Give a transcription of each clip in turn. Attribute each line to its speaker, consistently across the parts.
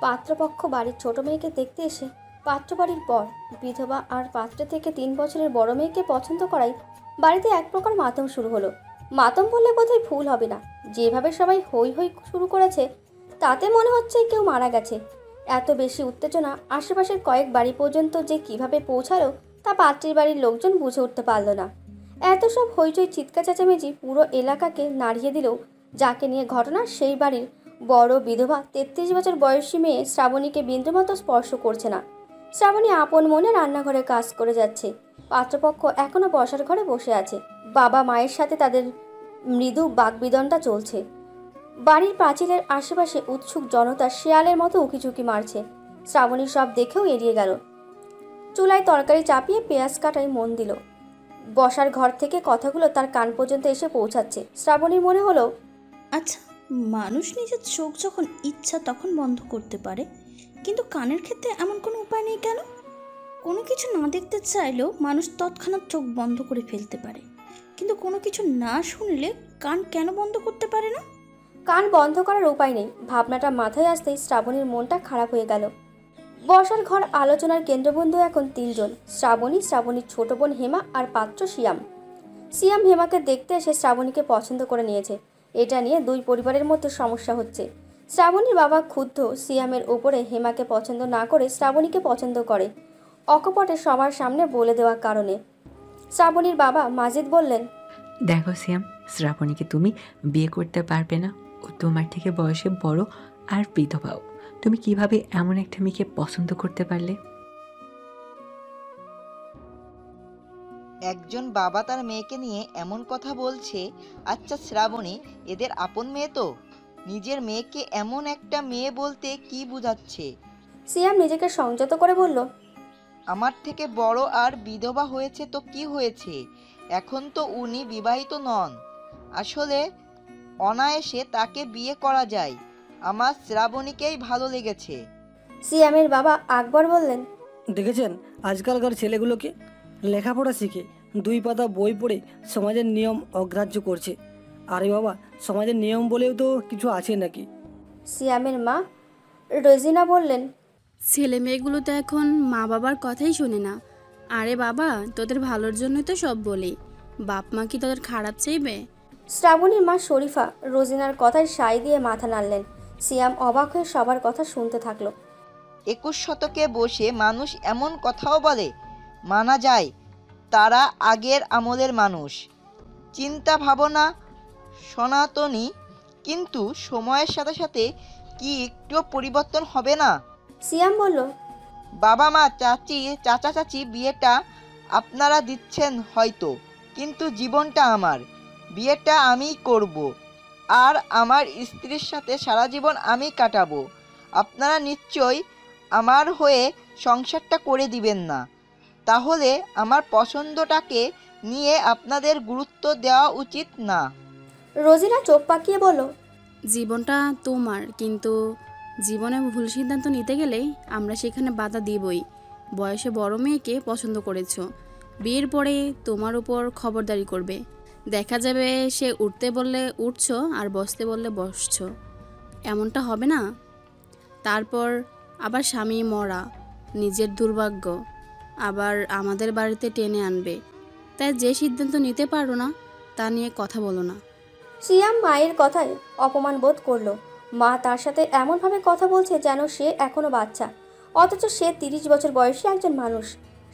Speaker 1: পাত্রপক্ষ বাড়ির ছোট মেয়েকে দেখতে এসে পাত্র বাড়ির পর বিধবা আর পাত্র থেকে 3 বছরের বড় মেয়েকে পছন্দ করাই বাড়িতে এক প্রকার মাতম শুরু হলো। মাতম বললে বোধহয় ভুল হবে না, যেভাবে সবাই হই হই শুরু করেছে তাতে মনে হচ্ছে কেউ মারা গেছে। এত বেশি উত্তেজনা আশেপাশের কয়েক বাড়ি পর্যন্ত যে কিভাবে পৌঁছালো তা পাত্রীর বাড়ির লোকজন বুঝে উঠতে পারল না। এত সব হইচই চিৎকার চেঁচামেচি পুরো এলাকাকে নাড়িয়ে দিলেও যাকে নিয়ে ঘটনা সেই বাড়ির বড় বিধবা 33 বছর বয়সী মেয়ে শ্রাবণীকে বিন্দুমাত্র স্পর্শ করছে না। শ্রাবণী আপন মনে রান্নাঘরে কাজ করে যাচ্ছে। পাত্রপক্ষ এখনো বসার ঘরে বসে আছে। বাবা মায়ের সাথে তাদের মৃদু বাকবিদনটা চলছে। বাড়ির পাঁচিলের আশেপাশে উৎসুক জনতা শেয়ালের মতো উকিঝুঁকি মারছে। শ্রাবণী সব দেখেও এড়িয়ে গেল। চুলায় তরকারি চাপিয়ে পেঁয়াজ কাটায় মন দিল। বসার ঘর থেকে কথাগুলো তার কান পর্যন্ত এসে পৌঁছাচ্ছে। শ্রাবণীর মনে হলো,
Speaker 2: আচ্ছা, মানুষ নিজের চোখ যখন ইচ্ছা তখন বন্ধ করতে পারে, কিন্তু কানের ক্ষেত্রে এমন কোনো উপায় নেই কেন? কোনো কিছু না দেখতে চাইলেও মানুষ তৎক্ষণাৎ চোখ বন্ধ করে ফেলতে পারে, কিন্তু কোনো কিছু না শুনলে কান কেন বন্ধ করতে পারে না?
Speaker 1: কান বন্ধ করার উপায় নেই। ভাবনাটা মাথায় আসতেই শ্রাবণীর মনটা খারাপ হয়ে গেল। বসার ঘর আলোচনার কেন্দ্রবিন্দু এখন 3 জন: শ্রাবণী, শ্রাবণীর ছোট বোন হেমা আর পাত্র সিয়াম। সিয়াম হেমাকে দেখতে এসে শ্রাবণীকে পছন্দ করে নিয়েছে। এটা নিয়ে দুই পরিবারের মধ্যে সমস্যা হচ্ছে। শ্রাবণীর বাবা ক্ষুব্ধ সিয়ামের ওপরে হেমাকে পছন্দ না করে শ্রাবণীকে পছন্দ করে, অকপটে সবার সামনে বলে দেওয়ার কারণে। শ্রাবণীর বাবা মাজিদ বললেন,
Speaker 3: দেখো সিয়াম, শ্রাবণীকে তুমি বিয়ে করতে পারবে না। ও তোমার থেকে বয়সে বড় আর বিধবাও। তুমি কিভাবে এমন একটা মেয়েকে পছন্দ করতে পারলে?
Speaker 4: একজন বাবা তার মেয়েকে নিয়ে এমন কথা বলছে। আচ্ছা শ্রাবণী এদের আপন মেয়ে তো, নিজের মেয়েকে এমন একটা মেয়ে বলতে কি বোঝাচ্ছে?
Speaker 1: সিয়াম নিজেকে সংযত করে বলল,
Speaker 4: আমার থেকে বড় আর বিধবা হয়েছে তো কি হয়েছে? এখন তো উনি বিবাহিত নন। আসলে অনায়াসে তাকে বিয়ে করা যায়। আমার শ্রাবণীকেই ভালো লেগেছে।
Speaker 1: সিয়ামের বাবা আকবর বললেন,
Speaker 5: দেখেছেন আজকালকার ছেলেগুলোকে? লেখাপড়া শিখে 2 পাতা বই পড়ে সমাজের নিয়ম অগ্রাহ্য করছে। আরে বাবা, সমাজের নিয়ম বলেও তো কিছু আছে নাকি?
Speaker 1: সিয়ামের মা রোজিনা বললেন,
Speaker 6: ছেলে মেয়েগুলো তো এখন মা বাবার কথাই শোনে না। আরে বাবা, তোদের ভালোর জন্যই তো সব বলি। বাপ মা কি তোদের খারাপ চাইবে?
Speaker 1: শ্রাবণীর মা শরীফা রোজিনার কথায় সায় দিয়ে মাথা নাড়লেন। সিয়াম অবাক হয়ে সবার কথা শুনতে থাকলো।
Speaker 4: 21 শতকে বসে মানুষ এমন কথাও বলে? মানা যায়, তারা আগের আমলের মানুষ, চিন্তা ভাবনা সনাতনী। কিন্তু সময়ের সাথে সাথে কি একটুও পরিবর্তন হবে না?
Speaker 1: সিয়াম বলল,
Speaker 4: বাবা মা চাচা চাচি বিয়েটা আপনারা দিচ্ছেন হয়তো, কিন্তু জীবনটা আমার। বিয়েটা আমিই করব, আর আমার স্ত্রীর সাথে সারা জীবন আমি কাটাবো। আপনারা নিশ্চয়ই আমার হয়ে সংসারটা করে দিবেন না? তাহলে আমার পছন্দটাকে নিয়ে আপনাদের গুরুত্ব দেওয়া উচিত না।
Speaker 1: রোজিনা চোখ পাকিয়ে বলল,
Speaker 6: জীবনটা তোমার, কিন্তু জীবনে ভুল সিদ্ধান্ত নিতে গেলেই আমরা সেখানে বাধা দিবই। বয়সে বড় মেয়েকে পছন্দ করেছো, বিয়ের পরে তোমার উপর খবরদারি করবে। দেখা যাবে সে উঠতে বললে উঠছো আর বসতে বললে বসছো। এমনটা হবে না? তারপর আবার স্বামী মরা, নিজের দুর্ভাগ্য আবার আমাদের বাড়িতে টেনে আনবে। তাই যে সিদ্ধান্ত নিতে পারো না তা নিয়ে কথা বলো না।
Speaker 1: সিয়াম মায়ের কথায় অপমান বোধ করলো। মা তার সাথে এমনভাবে কথা বলছে যেন সে এখনো বাচ্চা, অথচ সে 30 বছর বয়সী একজন মানুষ।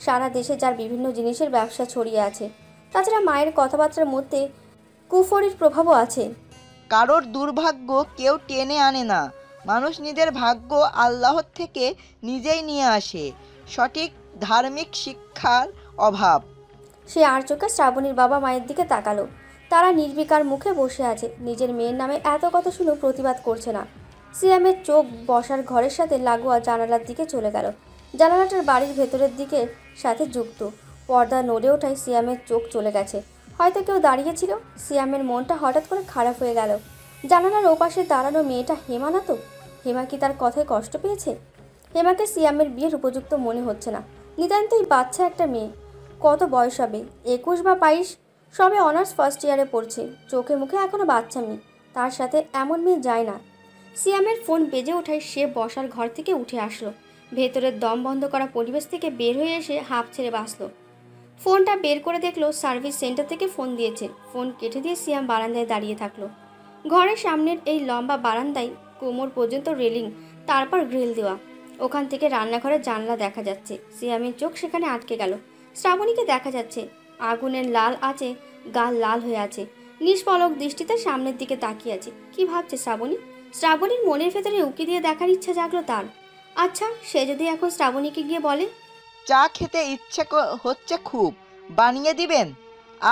Speaker 1: সারা দেশে যার বিভিন্ন জিনিসের ব্যবসা ছড়িয়ে আছে। তাছাড়া মায়ের কথাবার্তার মধ্যে কুফরির প্রভাবও আছে।
Speaker 4: কারোর দুর্ভাগ্য কেউ টেনে আনে না। মানুষ নিজের ভাগ্য আল্লাহর থেকে নিজেই নিয়ে আসে। সঠিক ধার্মিক শিক্ষার অভাব।
Speaker 1: সে আর চোখে শ্রাবণীর বাবা মায়ের দিকে তাকালো। তারা নির্বিকার মুখে বসে আছে। নিজের মেয়ের নামে এত কথা শুনেও প্রতিবাদ করছে না। সিয়ামের চোখ বসার ঘরের সাথে লাগোয়া জানালার দিকে চলে গেল। জানালাটার বাড়ির ভেতরের দিকে সাথে যুক্ত। পর্দা নড়ে ওঠায় সিয়ামের চোখ চলে গেছে। হয়তো কেউ দাঁড়িয়েছিল। সিয়ামের মনটা হঠাৎ করে খারাপ হয়ে গেল। জানালার ওপাশে দাঁড়ানো মেয়েটা হেমা না তো? হেমা কি তার কথায় কষ্ট পেয়েছে? হেমাকে সিয়ামের বিয়ের উপযুক্ত মনে হচ্ছে না। নিতান্তই বাচ্চা একটা মেয়ে। কত বয়স হবে? 21 বা 22। সবে অনার্স ফার্স্ট ইয়ারে পড়ছে। চোখে মুখে এখনো বাচ্চা মেয়ে। তার সাথে এমন মেয়ে যায় না। সিয়ামের ফোন বেজে ওঠায় সে বসার ঘর থেকে উঠে আসলো। ভেতরের দম বন্ধ করা পরিবেশ থেকে বের হয়ে এসে হাঁপ ছেড়ে বাঁচলো। ফোনটা বের করে দেখলো সার্ভিস সেন্টার থেকে ফোন দিয়েছে। ফোন কেটে দিয়ে সিয়াম বারান্দায় দাঁড়িয়ে থাকলো। ঘরের সামনের এই লম্বা বারান্দায় কোমর পর্যন্ত রেলিং, তারপর গ্রিল দেওয়া। ওখান থেকে রান্নাঘরের জানলা দেখা যাচ্ছে। সিয়ামের চোখ সেখানে আটকে গেল। শ্রাবণীকে দেখা যাচ্ছে, আগুনের লাল আছে, গাল লাল হয়ে আছে, নিষ্পলক দৃষ্টিতে সামনের দিকে তাকিয়ে আছে। কি ভাবছে শ্রাবণী? শ্রাবণীর মনের ভেতরে উকি দিয়ে দেখার ইচ্ছা জাগলো তার। আচ্ছা, সে যদি এখন শ্রাবণীকে গিয়ে বলে,
Speaker 4: চা খেতে ইচ্ছে হচ্ছে খুব, বানিয়ে দিবেন?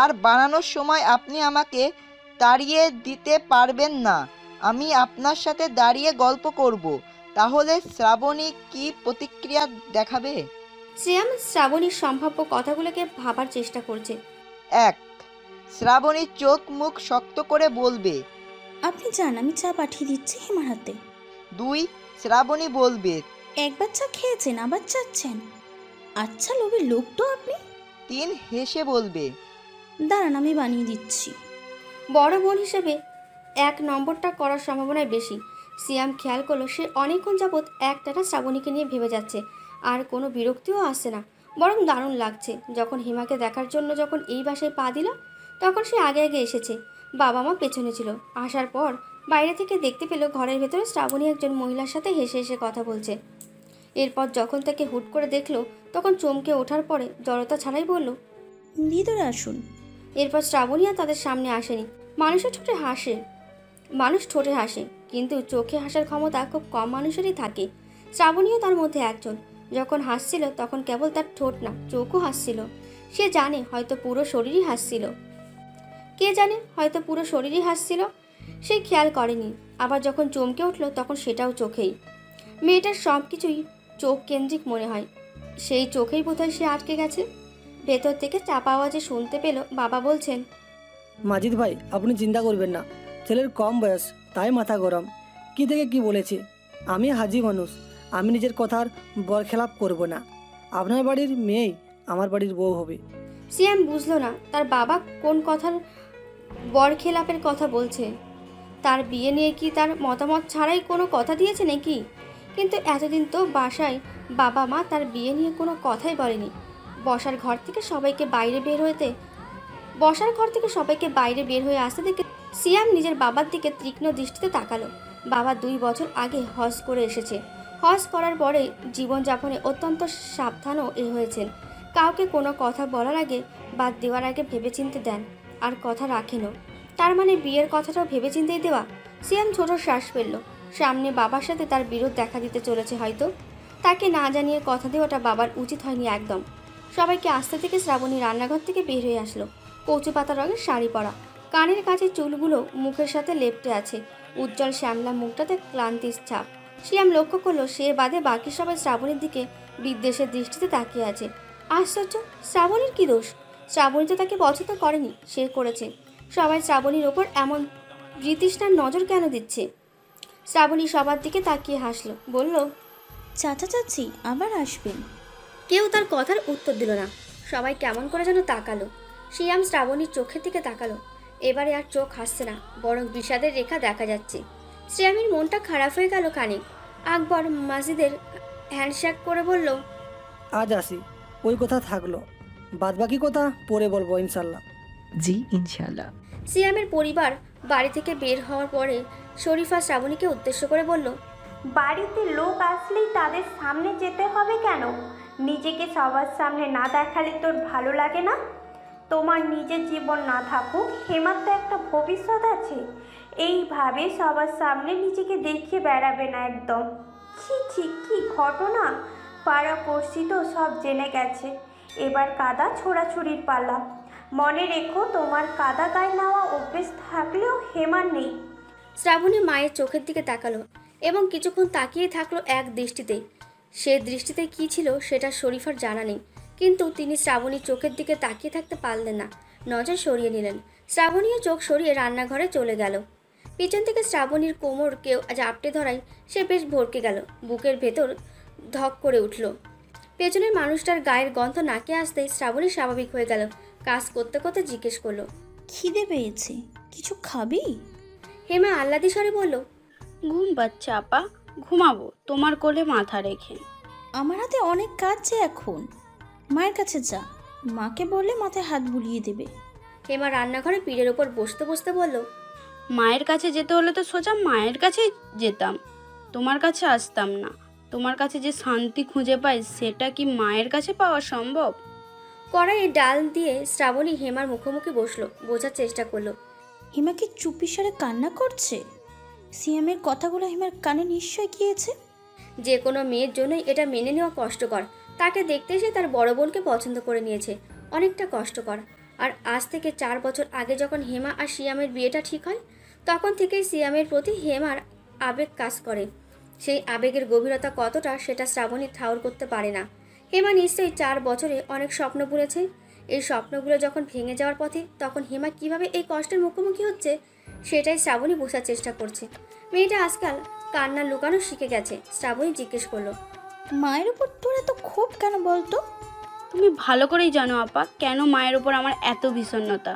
Speaker 4: আর বানানোর সময় আপনি আমাকে তাড়িয়ে দিতে পারবেন না, আমি আপনার সাথে দাঁড়িয়ে গল্প করব, তাহলে শ্রাবণী কি প্রতিক্রিয়া দেখাবে?
Speaker 1: সিয়াম শ্রাবণীর সম্ভাব্য কথাগুলোকে ভাবার চেষ্টা করছে।
Speaker 4: 1. শ্রাবণী চোখ মুখ শক্ত করে বলবে,
Speaker 2: আপনি যান, আমি চা পাঠিয়ে দিচ্ছি হেমার হাতে।
Speaker 4: 2. শ্রাবণী বলবে,
Speaker 2: একবার চা খেয়েছেন আবার চাচ্ছেন? আচ্ছা লোভী লোক তো আপনি।
Speaker 4: 3. হেসে বলবে,
Speaker 2: দাঁড়ান আমি বানিয়ে দিচ্ছি।
Speaker 1: বড় বোন হিসেবে 1 নম্বরটা করার সম্ভাবনাই বেশি। সিয়াম খেয়াল করলো সে অনেকক্ষণ যাবৎ একটানা শ্রাবণীকে নিয়ে ভেবে যাচ্ছে। আর কোনো বিরক্তিও আসছে না, বরং দারুণ লাগছে। যখন হিমাকে দেখার জন্য যখন এই বাসায় পা দিল, তখন সে আগে আগে এসেছে, বাবা মা পেছনে ছিল। আসার পর বাইরে থেকে দেখতে পেল ঘরের ভেতরে শ্রাবণী একজন মহিলার সাথে হেসে হেসে কথা বলছে। এরপর যখন তাকে হুট করে দেখলো, তখন চমকে ওঠার পরে জড়তা ছাড়াই বলল,
Speaker 2: ভিতরে আসুন।
Speaker 1: এরপর শ্রাবণী আর তাদের সামনে আসেনি। মানুষ ঠোঁটে হাসে, কিন্তু চোখে হাসার ক্ষমতা খুব কম মানুষেরই থাকে। শ্রাবণীও তার মধ্যে একজন। যখন হাসছিল তখন কেবল তার ঠোঁট না, চোখও হাসছিল। সে জানে হয়তো পুরো শরীরই হাসছিল। কে জানে, হয়তো পুরো শরীরই হাসছিল। সে খেয়াল করেনি। আবার যখন চমকে উঠল তখন সেটাও চোখেই। মেয়েটার সব কিছুই চোখ কেন্দ্রিক মনে হয়। সেই চোখেই বোধহয় সে আটকে গেছে। ভেতর থেকে চাপা আওয়াজে শুনতে পেল বাবা বলছেন,
Speaker 5: মাজিদ ভাই, আপনি চিন্তা করবেন না, ছেলের কম বয়স, তাই মাথা গরম। কি থেকে কি বলেছে? আমি হাজি মানুষ, আমি নিজের কথার বরখেলাপ করব না। আপনার বাড়ির মেয়েই আমার বাড়ির বউ হবে।
Speaker 1: সিয়াম বুঝলো না তার বাবা কোন কথার বরখেলাপের কথা বলছে। তার বিয়ে নিয়ে কি তার মতামত ছাড়াই কোনো কথা দিয়েছে নাকি? কিন্তু এতদিন তো বাসায় বাবা মা তার বিয়ে নিয়ে কোনো কথাই বলেনি। বসার ঘর থেকে সবাইকে বাইরে বের হয়ে আসতে দেখে সিয়াম নিজের বাবার দিকে তীক্ষ্ণ দৃষ্টিতে তাকালো। বাবা 2 বছর আগে হজ করে এসেছে। হজ করার পরে জীবনযাপনে অত্যন্ত সাবধানও হয়েছেন। কাউকে কোনো কথা বলার আগে বা দেওয়ার আগে ভেবেচিন্তে দেন, আর কথা রাখেনও। তার মানে বিয়ের কথাটাও ভেবেচিন্তেই দেওয়া। সিয়াম ছোট শ্বাস ফেলল। সামনে বাবার সাথে তার বিরোধ দেখা দিতে চলেছে হয়তো। তাকে না জানিয়ে কথা দেওয়াটা বাবার উচিত হয়নি একদম। সবাইকে আসতে থেকে শ্রাবণী রান্নাঘর থেকে বের হয়ে আসলো। কচু পাতা রঙের শাড়ি পরা, কানের কাছে চুলগুলো মুখের সাথে লেপ্টে আছে, উজ্জ্বল শ্যামলা মুখটাতে ক্লান্তির ছাপ। সিয়াম লক্ষ্য করলো সে বাদে বাকি সবাই শ্রাবণীর দিকে বিদ্বেষের দৃষ্টিতে তাকিয়ে আছে। আশ্চর্য, শ্রাবণীর কী দোষ? শ্রাবণী তো তাকে পছন্দ করেনি, সে করেছে। সবাই শ্রাবণীর ওপর এমন বিতৃষ্ণার নজর কেন দিচ্ছে? শ্রাবণী সবার দিকে তাকিয়ে হাসলো, বলল,
Speaker 2: চাচা চাচি আবার আসবেন।
Speaker 1: কেউ তার কথার উত্তর দিল না। সবাই কেমন করে যেন তাকালো। সিয়াম শ্রাবণীর চোখের দিকে তাকালো। এবারে আর চোখ হাসছে না, বরং বিষাদের রেখা দেখা যাচ্ছে। শ্রেয়ামের মনটা খারাপ হয়ে গেল খানিক। আকবর মাজিদের হ্যান্ডশেক করে বলল,
Speaker 5: আজ আসি, ওই কথা থাকলো, বাদবাকি কথা পরে বলবো ইনশাল্লাহ।
Speaker 3: জি ইনশাল্লাহ।
Speaker 1: সিয়ামের পরিবার বাড়ি থেকে বের হওয়ার পরে শরীফা শ্রাবণীকে উদ্দেশ্য করে বলল,
Speaker 7: বাড়িতে লোক আসলেই তাদের সামনে যেতে হবে কেন? নিজেকে সবার সামনে না দেখালে তোর ভালো লাগে না? তোমার নিজের জীবন না থাকুক, হেমার তো একটা ভবিষ্যৎ আছে। এইভাবে সবার সামনে নিজেকে দেখিয়ে বেড়াবে না একদম। ছি ছি, কি ঘটনা! পাড়া পড়শি তো সব জেনে গেছে। এবার কাদা ছোড়াছুড়ির পালা। মনে রেখো, তোমার কাদা গায়ে নেওয়া অভ্যেস থাকলেও হেমার নেই।
Speaker 1: শ্রাবণী মায়ের চোখের দিকে তাকালো এবং কিছুক্ষণ তাকিয়ে থাকলো এক দৃষ্টিতেই। সে দৃষ্টিতে কী ছিল সেটা শরীফার জানা নেই, কিন্তু তিনি শ্রাবণীর চোখের দিকে তাকিয়ে থাকতে পারলেন না। নজর সরিয়ে নিলেন। শ্রাবণীও চোখ সরিয়ে রান্নাঘরে চলে গেল। পিছন থেকে শ্রাবণীর কোমর কেউ জাপটে ধরায় সে বেশ ভরকে গেল। বুকের ভেতর ধক করে উঠল। পেছনের মানুষটার গায়ের গন্ধ নাকে আসতেই শ্রাবণী স্বাভাবিক হয়ে গেল। কাজ করতে করতে জিজ্ঞেস করলো,
Speaker 2: খিদে পেয়েছে, কিছু খাবি?
Speaker 1: হেমা আহ্লাদি স্বরে বলল,
Speaker 6: ঘুম পাচ্ছে আপা, ঘুমাবো তোমার কোলে মাথা রেখে।
Speaker 2: আমার হাতে অনেক কাজ যে এখন। মায়ের কাছে যা, মাকে বললে মাথায় হাত বুলিয়ে দেবে।
Speaker 1: হেমা রান্নাঘরে পিঠের ওপর বসতে বসতে বলল,
Speaker 6: মায়ের কাছে যেতে হলে তো সোজা মায়ের কাছেই যেতাম, তোমার কাছে আসতাম না। তোমার কাছে যে শান্তি খুঁজে পাই সেটা কি মায়ের কাছে পাওয়া সম্ভব?
Speaker 1: কড়াইয়ে ডাল দিয়ে শ্রাবণী হেমার মুখোমুখি বসলো, বোঝার চেষ্টা করলো।
Speaker 2: হিমা কি চুপিসারে কান্না করছে? সিয়ামের কথাগুলো হিমার কানে নিশ্চয় গিয়েছে।
Speaker 1: যে কোনো মেয়ের জন্যই এটা মেনে নেওয়া কষ্টকর। তাকে দেখতে এসে তার বড় বোনকে পছন্দ করে নিয়েছে, অনেকটা কষ্টকর। আর আজ থেকে 4 বছর আগে যখন হেমা আর সিয়ামের বিয়েটা ঠিক হয়, তখন থেকেই সিয়ামের প্রতি হেমার আবেগ কাজ করে। সেই আবেগের গভীরতা কতটা সেটা শ্রাবণী ঠাউর করতে পারে না। হেমা নিশ্চয়ই 4 বছরে অনেক স্বপ্ন বুনেছে। এই স্বপ্নগুলো যখন ভেঙে যাওয়ার পথে, তখন হেমা কিভাবে এই কষ্টের মুখোমুখি হচ্ছে সেটাই শ্রাবণী বোঝার চেষ্টা করছে। মেয়েটা আজকাল কান্না লুকানো শিখে গেছে। শ্রাবণী জিজ্ঞেস করলো,
Speaker 2: মায়ের উপর তোর এত ক্ষোভ কেন বলতো?
Speaker 6: তুমি ভালো করেই জানো আপা কেন মায়ের উপর আমার এত বিষণ্ণতা।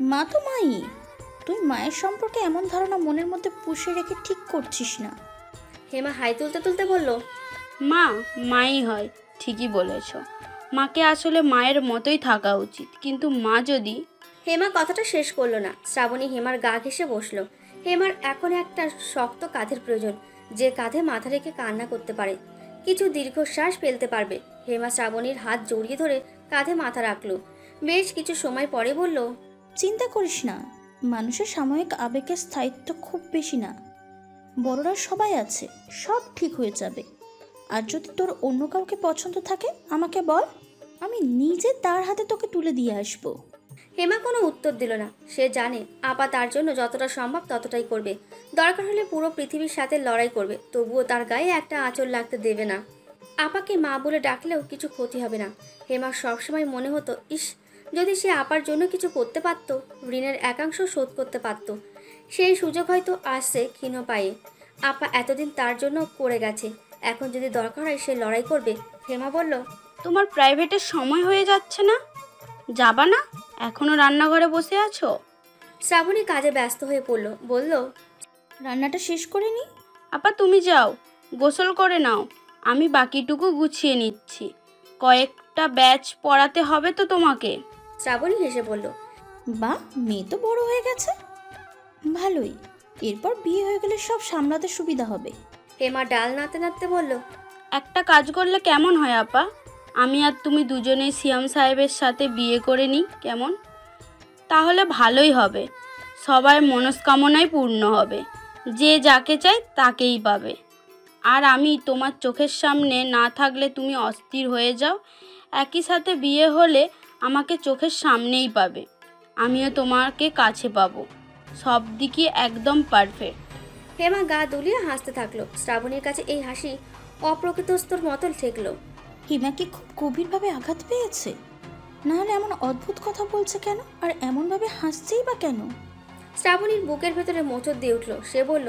Speaker 2: মা তো মাই, তুই মায়ের সম্পর্কে এমন ধারণা মনের মধ্যে পুষে রেখে ঠিক করছিস না।
Speaker 1: হেমা হাই তুলতে তুলতে বলল,
Speaker 6: মা মাই হয়, ঠিকই বলেছ। মাকে আসলে মায়ের মতোই থাকা উচিত, কিন্তু মা যদি...
Speaker 1: হেমা কথাটা শেষ করলো না। শ্রাবণী হেমার গা ঘেঁষে বসলো। হেমার এখন একটা শক্ত কাঁধের প্রয়োজন, যে কাঁধে মাথা রেখে কান্না করতে পারে, কিছু দীর্ঘশ্বাস ফেলতে পারবে। হেমা শ্রাবণীর হাত জড়িয়ে ধরে কাঁধে মাথা রাখলো। বেশ কিছু সময় পরে বলল,
Speaker 2: চিন্তা করিস না, মানুষের সাময়িক আবেগের স্থায়িত্ব খুব বেশি না। বড়রা সবাই আছে, সব ঠিক হয়ে যাবে। আর যদি তোর অন্য কাউকে পছন্দ থাকে আমাকে বল, আমি নিজে তার হাতে তোকে তুলে দিয়ে আসবো।
Speaker 1: হেমা কোনো উত্তর দিল না। সে জানে আপা তার জন্য যতটা সম্ভব ততটাই করবে। দরকার হলে পুরো পৃথিবীর সাথে লড়াই করবে, তবুও তার গায়ে একটা আঁচল লাগতে দেবে না। আপাকে মা বলে ডাকলেও কিছু ক্ষতি হবে না। হেমার সবসময় মনে হতো, ইস, যদি সে আপার জন্য কিছু করতে পারত, ঋণের একাংশ শোধ করতে পারত। সেই সুযোগ হয়তো আসছে ক্ষীণ পায়ে। আপা এতদিন তার জন্য করে গেছে, এখন যদি দরকার হয় সে লড়াই করবে। হেমা বলল,
Speaker 6: তোমার প্রাইভেটের সময় হয়ে যাচ্ছে না? যাবা না? এখনো রান্নাঘরে বসে আছো?
Speaker 1: শ্রাবণী কাজে ব্যস্ত হয়ে পড়ল, বলল,
Speaker 2: রান্নাটা শেষ করে নি।
Speaker 6: আপা তুমি যাও, গোসল করে নাও, আমি বাকিটুকু গুছিয়ে নিচ্ছি। কয়েকটা ব্যাচ পড়াতে হবে তো তোমাকে।
Speaker 1: শ্রাবণী হেসে বলল,
Speaker 2: বা, মেয়ে তো বড় হয়ে গেছে, ভালোই। এরপর বিয়ে হয়ে গেলে সব সামলাতে সুবিধা হবে।
Speaker 1: হেমা ডাল নাড়তে নাড়তে বলল,
Speaker 6: একটা কাজ করলে কেমন হয় আপা? আমি আর তুমি দুজনে সিয়াম সাহেবের সাথে বিয়ে করে নিই, কেমন? তাহলে ভালোই হবে, সবার মনস্কামনাই পূর্ণ হবে, যে যাকে চায় তাকেই পাবে। আর আমি তোমার চোখের সামনে না থাকলে তুমি অস্থির হয়ে যাও, একই সাথে বিয়ে হলে আমাকে চোখের সামনেই পাবে, আমিও তোমাকে কাছে পাবো, সব দিকে একদম পারফেক্ট।
Speaker 1: হেমা গা দুলিয়ে হাসতে থাকলো। শ্রাবণীর কাছে এই হাসি অপ্রকৃতস্থর মতো ঠেকলো।
Speaker 2: হিমা কি খুব গভীরভাবে আঘাত পেয়েছে? নাহলে এমন অদ্ভুত কথা বলছে কেন, আর এমনভাবে হাসছেই বা কেন?
Speaker 1: শ্রাবণীর বুকের ভেতরে মোচড় দিয়ে উঠলো। সে বলল,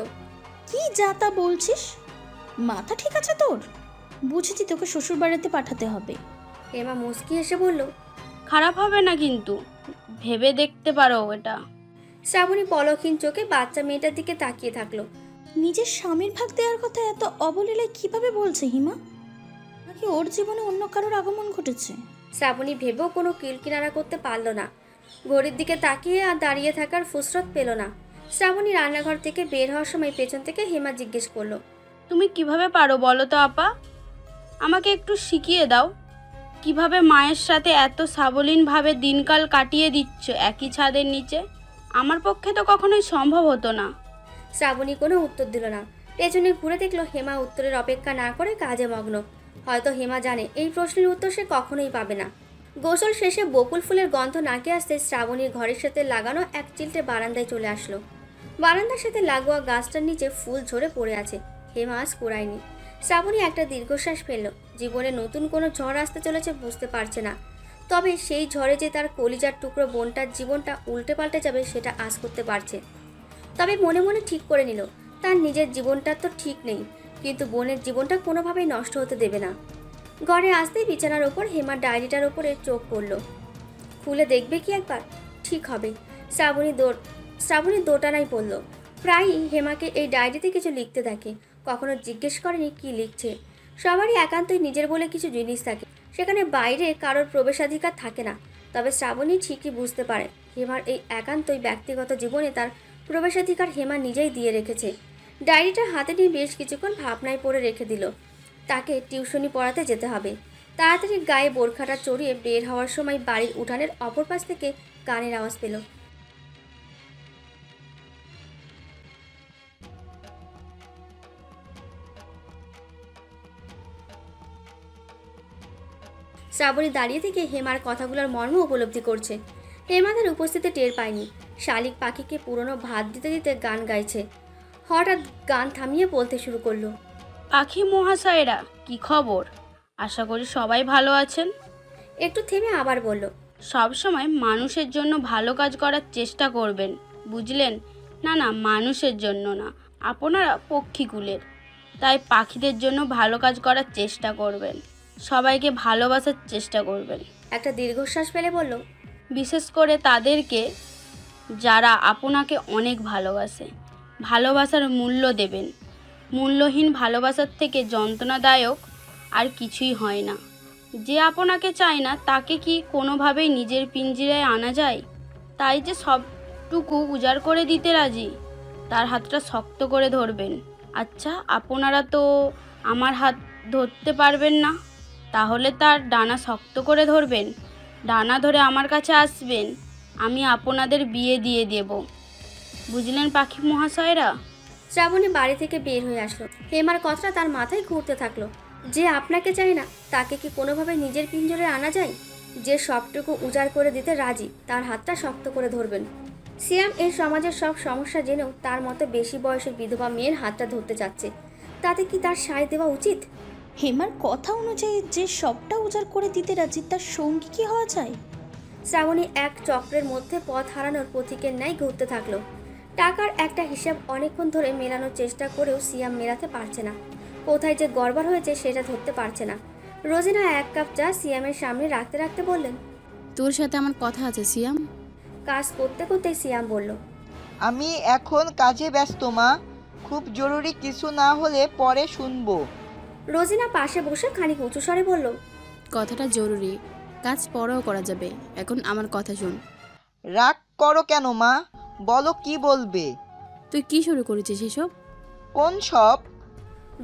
Speaker 2: কি যা তা বলছিস? মাথা ঠিক আছে তোর? বুঝেছি তোকে শ্বশুর বাড়িতে পাঠাতে হবে।
Speaker 1: হেমা মুচকি হেসে বলল,
Speaker 6: খারাপ হবে না কিন্তু, ভেবে দেখতে পারো এটা।
Speaker 1: শ্রাবণী পলকহীন চোখে বাচ্চা মেয়েটার দিকে তাকিয়ে থাকলো।
Speaker 2: নিজের স্বামীর ভাগ দেওয়ার কথা এত অবলীলায় কিভাবে বলছে হিমা? নাকি ওর জীবনে অন্য কারোর আগমন ঘটেছে?
Speaker 1: শ্রাবণী ভেবেও কোনো কিলকিনারা করতে পারল না। ঘড়ির দিকে তাকিয়ে আর দাঁড়িয়ে থাকার ফুসরত পেল না। শ্রাবণী রান্নাঘর থেকে বের হওয়ার সময় পেছন থেকে হেমা জিজ্ঞেস করলো,
Speaker 6: তুমি কিভাবে পারো বলো তো আপা? আমাকে একটু শিখিয়ে দাও, কিভাবে মায়ের সাথে এত সাবলীনভাবে দিনকাল কাটিয়ে দিচ্ছ একই ছাদের নিচে? আমার পক্ষে তো কখনোই সম্ভব হতো না।
Speaker 1: শ্রাবণী কোনো উত্তর দিল না। পেছনে ঘুরে দেখলো হেমা উত্তরের অপেক্ষা না করে কাজে মগ্ন। হয়তো হেমা জানে এই প্রশ্নের উত্তর সে কখনোই পাবে না। গোসল শেষে বকুল ফুলের গন্ধ নাকে আসতে শ্রাবণীর ঘরের সাথে লাগানো এক চিলটে বারান্দায় চলে আসলো। বারান্দার সাথে লাগোয়া গাছটার নিচে ফুল ঝরে পড়ে আছে। হেমা আজ কুড়ায়নি। শ্রাবণী একটা দীর্ঘশ্বাস ফেলল। জীবনে নতুন কোনো ঝড় আসতে চলেছে বুঝতে পারছে না, তবে সেই ঝড়ে যে তার কলিজার টুকরো বোনটার জীবনটা উল্টে পাল্টে যাবে সেটা আশ করতে পারছে। তবে মনে মনে ঠিক করে নিল, তার নিজের জীবনটা তো ঠিক নেই, কিন্তু বোনের জীবনটা কোনোভাবেই নষ্ট হতে দেবে না। ঘরে আসতেই বিছানার ওপর হেমার ডায়েরিটার ওপরে চোখ পড়ল। খুলে দেখবে কি একবার, ঠিক হবে। শ্রাবণী দোটানায় পড়ল। প্রায়ই হেমাকে এই ডায়েরিতে কিছু লিখতে থাকে, কখনো জিজ্ঞেস করেনি কি লিখছে। সবারই একান্তই নিজের বলে কিছু জিনিস থাকে, সেখানে বাইরে কারোর প্রবেশাধিকার থাকে না। তবে শ্রাবণী ঠিকই বুঝতে পারে হেমার এই একান্তই ব্যক্তিগত জীবনে তার প্রবেশাধিকার হেমা নিজেই দিয়ে রেখেছে। ডায়েরিটা হাতে নিয়ে বেশ কিছুক্ষণ ভাবনায় পড়ে রেখে দিল। তাকে টিউশনি পড়াতে যেতে হবে। তাড়াতাড়ি গায়ে বোরখাটা চড়িয়ে বের হওয়ার সময় বাড়ির উঠানের অপর পাশ থেকে গানের আওয়াজ পেল। শ্রাবণী দাঁড়িয়ে থেকে হেমার কথাগুলোর মর্ম উপলব্ধি করছে। হেমা তার উপস্থিতি টের পায়নি। শালিক পাখিকে পুরনো ভাত দিতে দিতে গান গাইছে। হঠাৎ গান থামিয়ে বলতে শুরু করলো।
Speaker 6: পাখি মহাশয়েরা, কি খবর? আশা করি সবাই ভালো আছেন।
Speaker 1: একটু থেমে আবার বলল,
Speaker 6: সব সময় মানুষের জন্য ভালো কাজ করার চেষ্টা করবেন, বুঝলেন? না না, মানুষের জন্য না, আপনারা পক্ষীকুলের, তাই পাখিদের জন্য ভালো কাজ করার চেষ্টা করবেন, সবাইকে ভালোবাসার চেষ্টা করবেন।
Speaker 1: একটা দীর্ঘশ্বাস ফেলে বলল,
Speaker 6: বিশেষ করে তাদেরকে যারা আপনাকে অনেক ভালোবাসে। ভালোবাসার মূল্য দেবেন। মূল্যহীন ভালোবাসার থেকে যন্ত্রণাদায়ক আর কিছুই হয় না। যে আপনাকে চায় না তাকে কি কোনোভাবেই নিজের পিঞ্জিরায় আনা যায়? তাই যে সবটুকু উজাড় করে দিতে রাজি, তার হাতটা শক্ত করে ধরবেন। আচ্ছা, আপনারা তো আমার হাত ধরতে পারবেন না, তাহলে তার ডানা শক্ত করে ধরবেন। ডানা ধরে আমার কাছে আসবেন, আমি আপনাদের বিয়ে দিয়ে দেব, বুঝলেন পাখি মহাশয়রা?
Speaker 1: শ্রাবণী বাড়ি থেকে বের হয়ে আসলো। হেমার কথাটা তার মাথায় ঘুরতে থাকলো। যে আপনাকে চায় না তাকে কি কোনোভাবে নিজের পিঞ্জরে আনা যায়? যে সবটুকু উজাড় করে দিতে রাজি, তার হাতটা শক্ত করে ধরবেন। সিয়াম এই সমাজের সব সমস্যা জেনেও তার মতো বেশি বয়সের বিধবা মেয়ের হাতটা ধরতে চাচ্ছে। তাতে কি তার সায় দেওয়া উচিত?
Speaker 2: হেমার কথা অনুযায়ী যে সবটা উজাড় করে দিতে রাজি, তার সঙ্গী কি হওয়া যায়?
Speaker 1: শ্রাবণী এক চক্রের মধ্যে পথ হারানোর পথিকের ন্যায় ঘুরতে থাকলো। টাকার একটা হিসাব অনেকক্ষণ ধরে মেলানোর চেষ্টা করেও সিয়াম মেলাতে পারছে না। কোথায় যে গড়বড় হয়েছে সেটা ধরতে পারছে না। রোজিনা এক কাপ চা সিয়ামের সামনে রাখতে রাখতে বললেন,
Speaker 6: তোর সাথে আমার কথা আছে সিয়াম।
Speaker 1: কাজ করতে করতে সিয়াম বলল,
Speaker 4: আমি এখন কাজে ব্যস্ত মা, খুব জরুরি কিছু না হলে পরে শুনবো।
Speaker 1: রোজিনা পাশে বসে খানিক উঁচু স্বরে বলল,
Speaker 6: কথাটা জরুরি, কাজ পরেও করা যাবে, এখন আমার কথা শুন।
Speaker 4: রাগ করো কেন মা, বলো কি বলবে।
Speaker 6: তুই কি শুরু করেছিস এসব?
Speaker 4: কোন সব?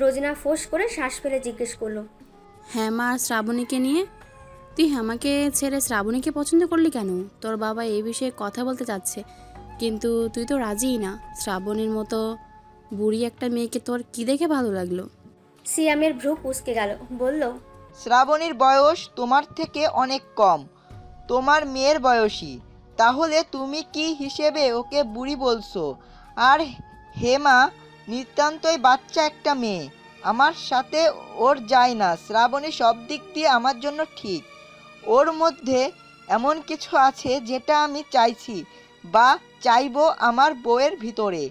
Speaker 1: রোজিনা ফোঁস করে শ্বাস ফেলে জিজ্ঞেস করলো।
Speaker 6: হেমা আর শ্রাবণীকে নিয়ে। তুই হেমাকে ছেড়ে শ্রাবণীকে পছন্দ করলি কেন? তোর বাবা এই বিষয়ে কথা বলতে চাচ্ছে, কিন্তু তুই তো রাজিই না। শ্রাবণীর মতো বুড়ি একটা মেয়েকে তোর কি দেখে ভালো লাগলো?
Speaker 1: সিয়ামের ভ্রু কুঁচকে গেল, বলল,
Speaker 4: শ্রাবণীর বয়স তোমার থেকে অনেক কম, তোমার মেয়ের বয়সী, তাহলে তুমি কি হিসেবে ওকে বুড়ি বলছো? আর হেমা নিতান্তই বাচ্চা একটা মেয়ে, আমার সাথে ওর যায় না। শ্রাবণী সব দিক দিয়ে আমার জন্য ঠিক, ওর মধ্যে এমন কিছু আছে যেটা আমি চাইছি বা চাইবো আমার বউয়ের ভিতরে।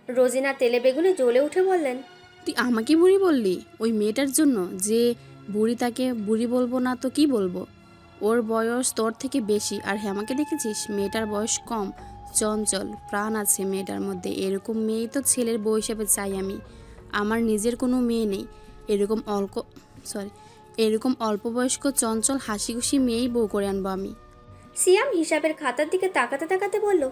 Speaker 1: রোজিনা তেলে বেগুনে জ্বলে উঠে বললেন,
Speaker 6: তুই আমাকে বুড়ি বললি ওই মেয়েটার জন্য? যে বুড়ি তাকে বুড়ি বলবো না তো কি বলবো? ওর বয়স তোর থেকে বেশি। আর হেমাকে দেখেছিস? মেয়েটার বয়স কম, চঞ্চল, প্রাণ আছে মেয়েটার মধ্যে। এরকম মেয়েই তো ছেলের বউ হিসেবে চাই আমি। আমার নিজের কোনো মেয়ে নেই, এরকম অল্প বয়স্ক চঞ্চল হাসি খুশি মেয়েই বউ করে আনবো আমি।
Speaker 1: সিয়াম হিসাবের খাতার দিকে তাকাতে তাকাতে বলল,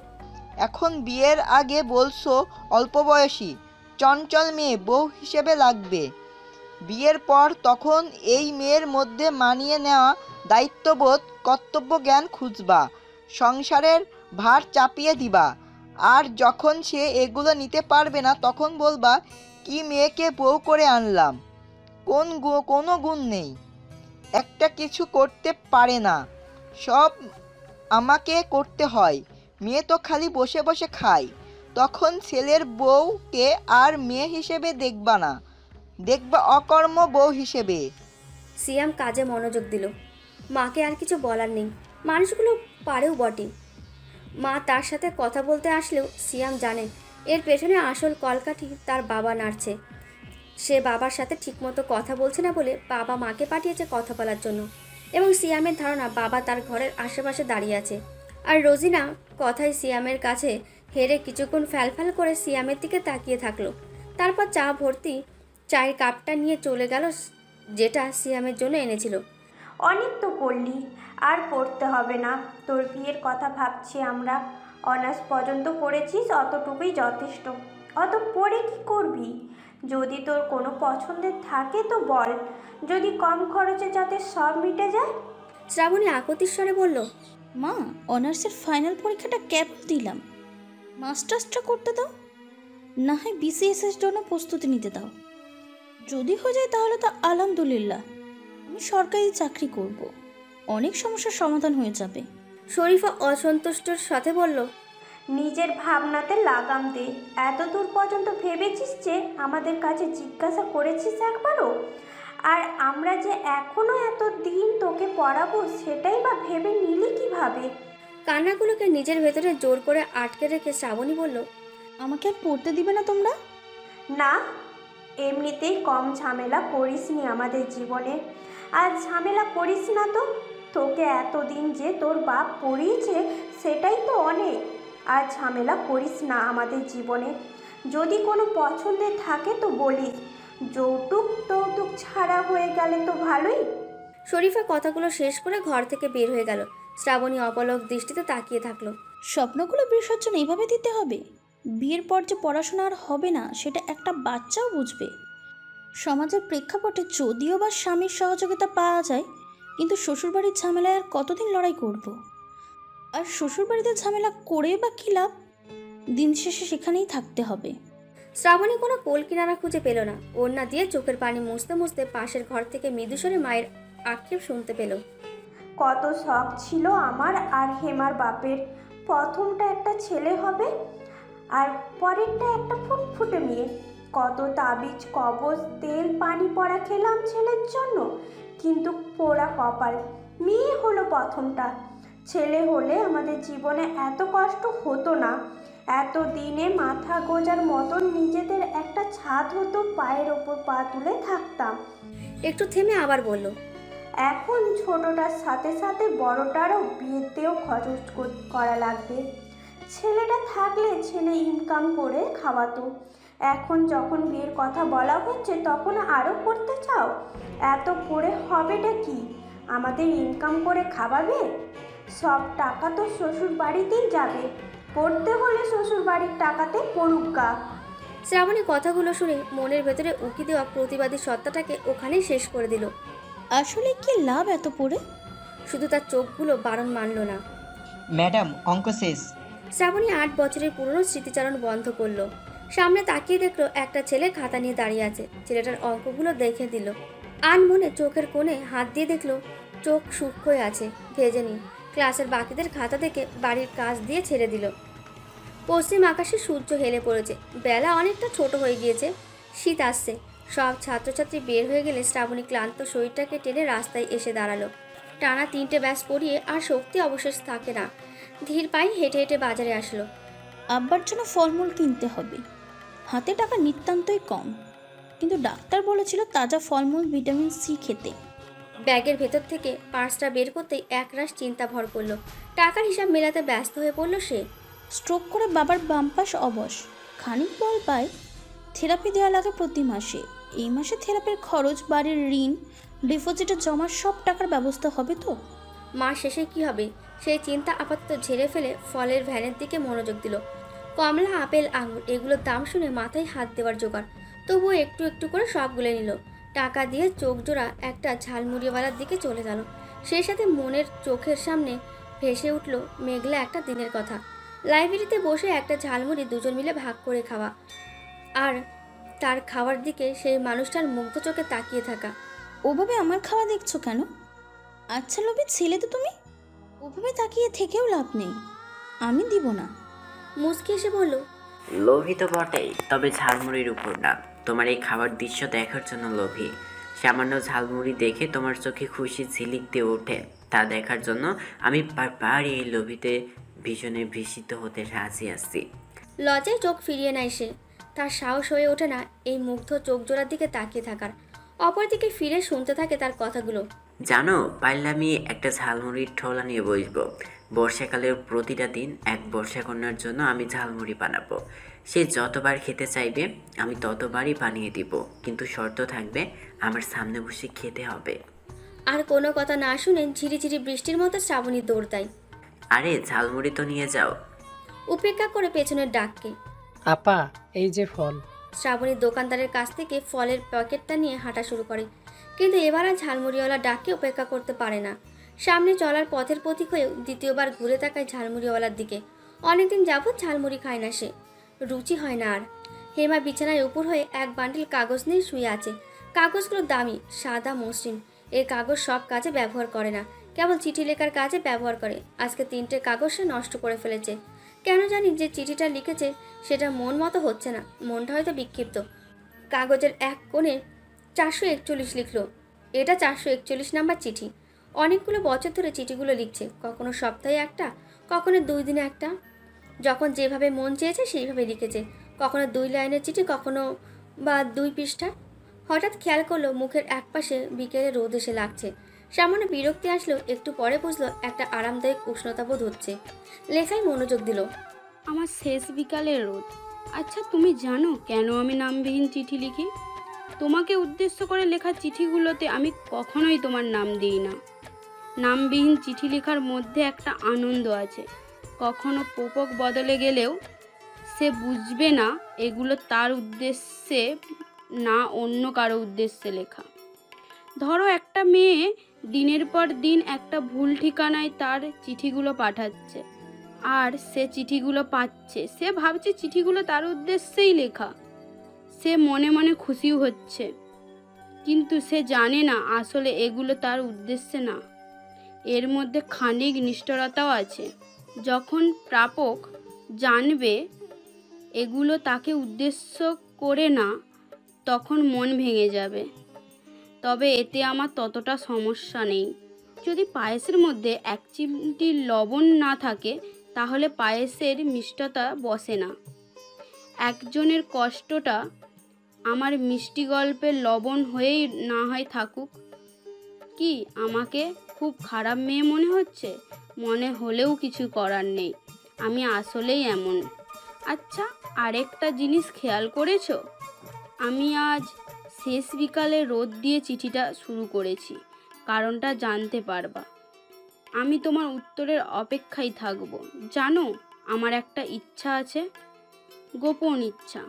Speaker 4: এখন বিয়ের আগে বলছো অল্প বয়সী চঞ্চল মেয়ে বউ হিসেবে লাগবে, বিয়ের পর তখন এই মেয়ের মধ্যে মানিয়ে নেওয়া দায়িত্ববোধ কর্তব্য জ্ঞান খুঁজবা, সংসারের ভার চাপিয়ে দিবা। আর যখন সে এগুলো নিতে পারবে না তখন বলবা কি মেয়েকে বউ করে আনলাম, কোনো গুণ নেই, একটা কিছু করতে পারে না, সব আমাকে করতে হয়। মেয়ে তো খালি বসে বসে খায়। তখন ছেলের বউকে আর মেয়ে হিসেবে দেখবা না, দেখবা অকর্ম বউ হিসেবে।
Speaker 1: সিয়াম কাজে মনোযোগ দিল। মাকে আর কিছু বলার নেই, মানুষগুলো পারেও বটে। মা তার সাথে কথা বলতে আসলেও সিয়াম জানে এর পেছনে আসল কলকাঠি তার বাবা নাড়ছে। সে বাবার সাথে ঠিকমতো কথা বলছে না বলে বাবা মাকে পাঠিয়েছে কথা বলার জন্য, এবং সিয়ামের ধারণা বাবা তার ঘরের আশেপাশে দাঁড়িয়ে আছে। আর রোজিনা কথায় সিয়ামের কাছে হেরে কিছুক্ষণ ফ্যালফ্যাল করে সিয়ামের দিকে তাকিয়ে থাকলো। তারপর চা ভর্তি চায়ের কাপটা নিয়ে চলে গেল, যেটা সিয়ামের জন্য এনেছিল।
Speaker 7: অনেক তো করলি, আর পড়তে হবে না। তোর বিয়ের কথা ভাবছি আমরা। অনার্স পর্যন্ত পড়েছিস, অতটুকুই যথেষ্ট। অত পড়ে কি করবি? যদি তোর কোনো পছন্দের থাকে তো বল, যদি কম খরচে যাতে সব মিটে যায়।
Speaker 1: শ্রাবণী আকতির স্বরে বলল,
Speaker 2: মা, অনার্সের ফাইনাল পরীক্ষাটা কেবল দিলাম, মাস্টার্সটা করতে দাও, না হয় বিসিএস এর জন্য প্রস্তুতি নিতে দাও। যদি হয়ে যায় তাহলে তো আলহামদুলিল্লাহ, আমি সরকারি চাকরি করব, অনেক সমস্যার সমাধান হয়ে যাবে।
Speaker 1: শরীফা অসন্তুষ্টর সাথে বলল,
Speaker 7: নিজের ভাবনাতে লাগাম দে। এত দূর পর্যন্ত ভেবেছিস যে আমাদের কাছে জিজ্ঞাসা করেছিস একবারও? আর আমরা যে এখনও এত দিন তোকে পড়াবো সেটাই বা ভেবে নিলি কিভাবে?
Speaker 1: কান্নাগুলোকে নিজের ভেতরে জোর করে আটকে রেখে শ্রাবণী বলল,
Speaker 2: আমাকে আর পড়তে দিবে না তোমরা?
Speaker 7: না, এমনিতেই কম ঝামেলা করিসনি আমাদের জীবনে। আর ঝামেলা করিস না তো। তোকে এতদিন যে তোর বাপ পড়িয়েছে সেটাই তো অনেক। আর ঝামেলা করিস না আমাদের জীবনে। যদি কোনো পছন্দের থাকে তো বলিস। যৌতুক টৌতুক ছাড়া হয়ে গেলে তো ভালোই।
Speaker 1: শরীফা কথাগুলো শেষ করে ঘর থেকে বের হয়ে গেল। শ্রাবণী অপলক দৃষ্টিতে তাকিয়ে থাকলো।
Speaker 2: স্বপ্নগুলো বিসর্জন এইভাবে দিতে হবে? বিয়ের পর যে পড়াশোনা আর হবে না সেটা একটা বাচ্চাও বুঝবে। সমাজের প্রেক্ষাপটে যদিও বা স্বামীর সহযোগিতা পাওয়া যায়, কিন্তু শ্বশুরবাড়ির ঝামেলায় আর কতদিন লড়াই করব? আর শ্বশুরবাড়িতে ঝামেলা করে বা কী লাভ? দিন শেষে সেখানেই থাকতে হবে।
Speaker 1: শ্রাবণী কোনো কোল কিনারা খুঁজে পেল না। ওড়না দিয়ে চোখের পানি মুছতে মুছতে পাশের ঘর থেকে মৃদুস্বরে মায়ের আক্ষেপ শুনতে পেল।
Speaker 7: কত শখ ছিল আমার আর হেমার বাপের। প্রথমটা একটা ছেলে হবে, আর পরেরটা একটা ফুটফুটে মেয়ে। কত তাবিজ কবজ তেল পানি পড়া খেলাম ছেলের জন্য, কিন্তু পোড়া কপাল, মেয়ে হলো প্রথমটা। ছেলে হলে আমাদের জীবনে এত কষ্ট হতো না। এত দিনে মাথা গোজার মতন নিজেদের একটা ছাদ হতো, পায়ের ওপর পা তুলে থাকতাম।
Speaker 1: একটু থেমে আবার বলল,
Speaker 7: এখন ছোটটার সাথে সাথে বড়টারও বিয়েতেও খরচ করা লাগবে। ছেলেটা থাকলে ছেলে ইনকাম করে খাওয়াতো। এখন যখন বিয়ের কথা বলা হচ্ছে তখন আরও করতে চাও? এত করে হবেটা কি? আমাদের ইনকাম করে খাওয়াবে? সব টাকা তো শ্বশুর বাড়িতেই যাবে। পড়তে হলে শ্বশুর বাড়ির টাকাতে পড়ুক গা।
Speaker 1: শ্রাবণী কথাগুলো শুনে মনের ভেতরে উকি দেওয়া প্রতিবাদী সত্তাটাকে ওখানেই শেষ করে দিল।
Speaker 2: আসলে কি লাভ এত পড়ে?
Speaker 1: শুধু তার চোখগুলো বারণ মানল না।
Speaker 4: ম্যাডাম, অঙ্ক শেষ।
Speaker 1: শ্রাবণী 8 বছরের পুরনো স্মৃতিচারণ বন্ধ করলো। সামনে তাকিয়ে দেখলো একটা ছেলে খাতা নিয়ে দাঁড়িয়ে আছে। ছেলেটার অঙ্কগুলো দেখে দিল। আনমনে চোখের কোণে হাত দিয়ে দেখলো চোখ সূক্ষ্ম হয়ে আছে, ভেজেনি। ক্লাসের বাকিদের খাতা দেখে বাড়ির কাজ দিয়ে ছেড়ে দিল। পশ্চিম আকাশে সূর্য হেলে পড়েছে। বেলা অনেকটা ছোট হয়ে গিয়েছে। শীত আসছে। সব ছাত্রছাত্রী বের হয়ে গেলে শ্রাবণী ক্লান্ত শরীরটাকে টেনে রাস্তায় এসে দাঁড়ালো। টানা 3টে ব্যাস পরিয়ে আর শক্তি অবশেষ থাকে না। ধীর পায়ে হেঁটে হেঁটে বাজারে আসলো।
Speaker 2: আব্বার জন্য ফলমূল কিনতে হবে। হাতে টাকা নিতান্তই কম, কিন্তু ডাক্তার বলেছিল তাজা ফলমূল, ভিটামিন সি খেতে।
Speaker 1: ব্যাগের ভেতর থেকে পার্সটা বের করতেই একরাশ চিন্তা ভর করলো। টাকার হিসাব মেলাতে ব্যস্ত হয়ে পড়ল সে।
Speaker 2: স্ট্রোক করে বাবার বাম পাশ অবশ, খানিক বল পায়। থেরাপি দেওয়া লাগে প্রতি মাসে। এই মাসে থেরাপির খরচ, বাড়ির ঋণ, ডিপোজিটে জমা সব টাকার ব্যবস্থা হবে তো?
Speaker 1: মাস শেষে কি হবে সেই চিন্তা আপাতত ঝেড়ে ফেলে ফলের ভ্যানের দিকে মনোযোগ দিল। কমলা, আপেল, আঙুর এগুলোর দাম শুনে মাথায় হাত দেওয়ার জোগাড়। তবুও একটু একটু করে সবগুলো নিল। টাকা দিয়ে চোখ জোড়া একটা ঝালমুড়িওয়ালার দিকে চলে গেল। সেই সাথে মনের চোখের সামনে ভেসে উঠল মেঘলা একটা দিনের কথা। লাইব্রেরিতে বসে একটা ঝালমুড়ি দুজন মিলে ভাগ করে খাওয়া, আর তার খাওয়ার দিকে সেই মানুষটার মুগ্ধ চোখে তাকিয়ে থাকা।
Speaker 2: ওভাবে আমার খাওয়া দেখছো কেন? আচ্ছা লোভী ছেলে তো তুমি। ওভাবে তাকিয়ে থেকেও লাভ নেই, আমি দিব না।
Speaker 1: মুচকি এসে বলল,
Speaker 8: লোভী তো বটেই, তবে ঝালমুড়ির উপর না। তোমার এই খাবার দৃশ্য দেখার জন্য লোভী। সামান্য ঝালমুড়ি দেখে তোমার চোখে খুশি ঝিলিক দিয়ে ওঠে, তা দেখার জন্য আমি বারবার এই লোভীতে ভীষণে ভীষিত হতে রাজি আছি।
Speaker 1: লজ্জায় চোখ ফিরিয়ে নেয় সে। তার সাহস হয়ে ওঠে না এই মুগ্ধ চোখ জোড়ার দিকে তাকিয়ে থাকার। অপরদিকে ফিরে শুনতে থাকে তার কথাগুলো।
Speaker 8: জানো, পারলে আমি একটা ঝালমুড়ির ঠোলা নিয়ে বসবো। বর্ষাকালের প্রতিটা দিন এক বর্ষাকন্যার জন্য আমি ঝালমুড়ি বানাবো। সে যতবার খেতে চাইবে আমি ততবারই বানিয়ে দিব, কিন্তু শর্ত থাকবে আমার সামনে বসে খেতে হবে।
Speaker 1: আর কোনো কথা না শুনে ঝিরিঝিরি বৃষ্টির মতো শ্রাবণী দৌড় দেয়।
Speaker 8: আরে ঝালমুড়ি তো নিয়ে যাও।
Speaker 1: উপেক্ষা করে পেছনের ডাককে।
Speaker 9: আপা, এই যে ফল।
Speaker 1: শ্রাবণী দোকানদারের কাছ থেকে ফলের প্যাকেটটা নিয়ে হাঁটা শুরু করে, কিন্তু এবার আর ঝালমুড়িওয়ালা ডাককে উপেক্ষা করতে পারে না। সামনে চলার পথের পথিক হয়েও দ্বিতীয়বার ঘুরে তাকায় ঝালমুড়িওয়ালার দিকে। অনেকদিন যাবৎ ঝালমুড়ি খায় না সে, রুচি হয় না আর। হেমা বিছানায় উপর হয়ে এক বান্ডিল কাগজ নিয়ে শুয়ে আছে। কাগজগুলো দামি, সাদা, মসৃণ। এই কাগজ সব কাজে ব্যবহার করে না, কেবল চিঠি লেখার কাজে ব্যবহার করে। আজকে 3টে কাগজ সে নষ্ট করে ফেলেছে। কেন জানি যে চিঠিটা লিখেছে সেটা মন মতো হচ্ছে না, মনটা হয়তো বিক্ষিপ্ত। কাগজের এক কোণে 441 লিখলো। এটা 441 নাম্বার চিঠি। অনেকগুলো বছর ধরে চিঠিগুলো লিখছে, কখনো সপ্তাহে একটা, কখনো 2 দিনে একটা। যখন যেভাবে মন চেয়েছে সেইভাবে লিখেছে, কখনো 2 লাইনের চিঠি, কখনো বা 2 পৃষ্ঠা। হঠাৎ খেয়াল করলো মুখের একপাশে বিকেলে রোদ এসে লাগছে। সামান্য বিরক্তি আসলো, একটু পরে বুঝলো একটা আরামদায়ক উষ্ণতা বোধ হচ্ছে। লেখায় মনোযোগ দিল।
Speaker 6: আমার শেষ বিকালের রোদ। আচ্ছা, তুমি জানো কেন আমি নামবিহীন চিঠি লিখি? তোমাকে উদ্দেশ্য করে লেখা চিঠিগুলোতে আমি কখনোই তোমার নাম দিই না। নামবিহীন চিঠি লেখার মধ্যে একটা আনন্দ আছে। কখনো পোপক বদলে গেলেও সে বুঝবে না এগুলো তার উদ্দেশ্যে না অন্য কারো উদ্দেশ্যে লেখা। ধরো একটা মেয়ে দিনের পর দিন একটা ভুল ঠিকানায় তার চিঠিগুলো পাঠাচ্ছে, আর সে চিঠিগুলো পাচ্ছে। সে ভাবছে চিঠিগুলো তার উদ্দেশ্যেই লেখা। সে মনে মনে খুশিও হচ্ছে, কিন্তু সে জানে না আসলে এগুলো তার উদ্দেশ্যে না। এর মধ্যে খানিক নিষ্ঠুরতাও আছে। যখন প্রাপক জানবে এগুলো তাকে উদ্দেশ্য করে না, তখন মন ভেঙে যাবে। তবে এতে আমার ততটা সমস্যা নেই। যদি পায়েসের মধ্যে 1 চিমটি লবণ না থাকে তাহলে পায়েসের মিষ্টতা বসে না। একজনের কষ্টটা আমার মিষ্টি গল্পের লবণ হয়েই না হয় থাকুক। কি আমাকে খুব খারাপ মেয়ে মনে হচ্ছে? মনে হলেও কিছু করার নেই, আমি আসলেই এমন। আচ্ছা, আরেকটা জিনিস খেয়াল করেছো? আমি আজ শেষ বিকালে রোদ দিয়ে চিঠিটা শুরু করেছি, কারণটা জানতে পারবা। আমি তোমার উত্তরের অপেক্ষায় থাকব। জানো, আমার একটা ইচ্ছা আছে, গোপন ইচ্ছা।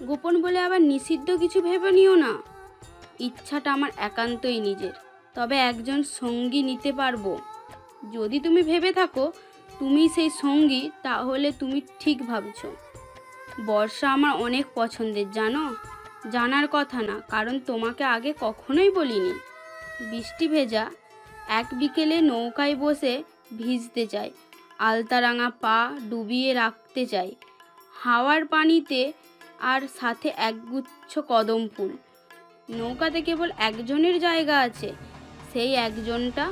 Speaker 6: গোপন বলে আবার নিষিদ্ধ কিছু ভেবে নিও না। ইচ্ছাটা আমার একান্তই নিজের, তবে একজন সঙ্গী নিতে পারবো। যদি তুমি ভেবে থাকো তুমি সেই সঙ্গী, তাহলে তুমি ঠিক ভাবছো। বর্ষা আমার অনেক পছন্দের, জানো? জানার কথা না, কারণ তোমাকে আগে কখনোই বলিনি। বৃষ্টি ভেজা এক বিকেলে নৌকায় বসে ভিজতে চাই, আলতারাঙা পা ডুবিয়ে রাখতে চাই হাওয়ার পানিতে, আর সাথে একগুচ্ছ কদম ফুল। নৌকাতে কেবল একজনের জায়গা আছে, সেই একজনটা,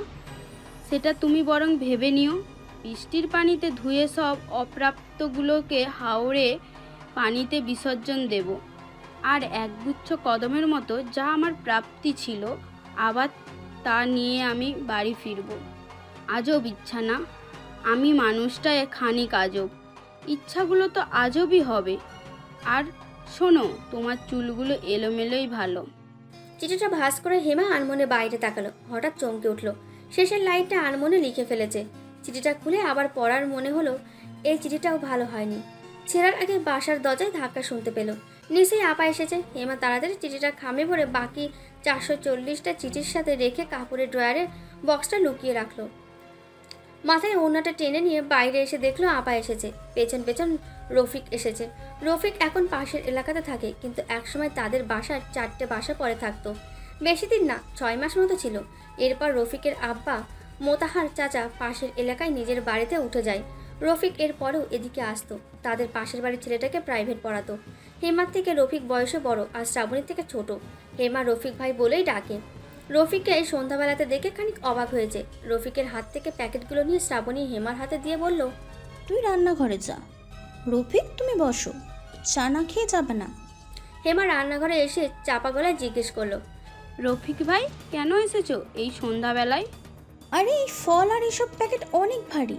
Speaker 6: সেটা তুমি বরং ভেবে নিও। বৃষ্টির পানিতে ধুয়ে সব অপ্রাপ্তগুলোকে হাওড়ে পানিতে বিসর্জন দেব, আর একগুচ্ছ কদমের মতো যা আমার প্রাপ্তি ছিল, আবার তা নিয়ে আমি বাড়ি ফিরব। আজব ইচ্ছা না? আমি মানুষটা খানিক আজব। ইচ্ছাগুলো তো আজবই হবে। আর শোনো, তোমার চুলগুলো এলোমেলোই ভালো।
Speaker 1: চিঠিটা ভাঁজ করে হেমা আনমনে বাইরে তাকালো। হঠাৎ চমকে উঠলো, শেষের লাইনটা আনমনে লিখে ফেলেছে। চিঠিটা খুলে আবার পড়ার মনে হলো এই চিঠিটাও ভালো হয়নি। ছেঁড়ার আগে বাসার দরজায় ধাক্কা শুনতে পেল। নিচেই আপা এসেছে। হেমা তাড়াতাড়ি চিঠিটা খামে ভরে বাকি 440টা চিঠির সাথে রেখে কাপড়ের ড্রয়ারের বক্সটা লুকিয়ে রাখলো। মাথায় ওড়নাটা টেনে নিয়ে বাইরে এসে দেখলো আপা এসেছে। পেছন পেছন রফিক এসেছে। রফিক এখন পাশের এলাকাতে থাকে, কিন্তু একসময় তাদের বাসার 4টে বাসা পরে থাকতো। বেশি দিন না, 6 মাস মতো ছিল। এরপর রফিকের আব্বা মোতাহার চাচা পাশের এলাকায় নিজের বাড়িতে উঠে যায়। রফিক এর পরেও এদিকে আসতো। তাদের পাশের বাড়ির ছেলেটাকে প্রাইভেট পড়াতো। হেমার থেকে রফিক বয়সে বড়, আর শ্রাবণীর থেকে ছোট। হেমা রফিক ভাই বলেই ডাকে। রফিককে সন্ধ্যাবেলাতে দেখে খানিক অবাক হয়েছে। রফিকের হাত থেকে প্যাকেটগুলো নিয়ে শ্রাবণী হেমার হাতে দিয়ে বলল,
Speaker 2: তুই রান্নাঘরে যা। রফিক, তুমি বসো, চা না খেয়ে যাবে না?
Speaker 1: হেমা রান্নাঘরে এসে চাপা গলায় জিজ্ঞেস করলো,
Speaker 6: রফিক ভাই, কেন এসেছো এই সন্ধ্যাবেলায়?
Speaker 2: আরে এই ফল আর এসব প্যাকেট অনেক ভারী।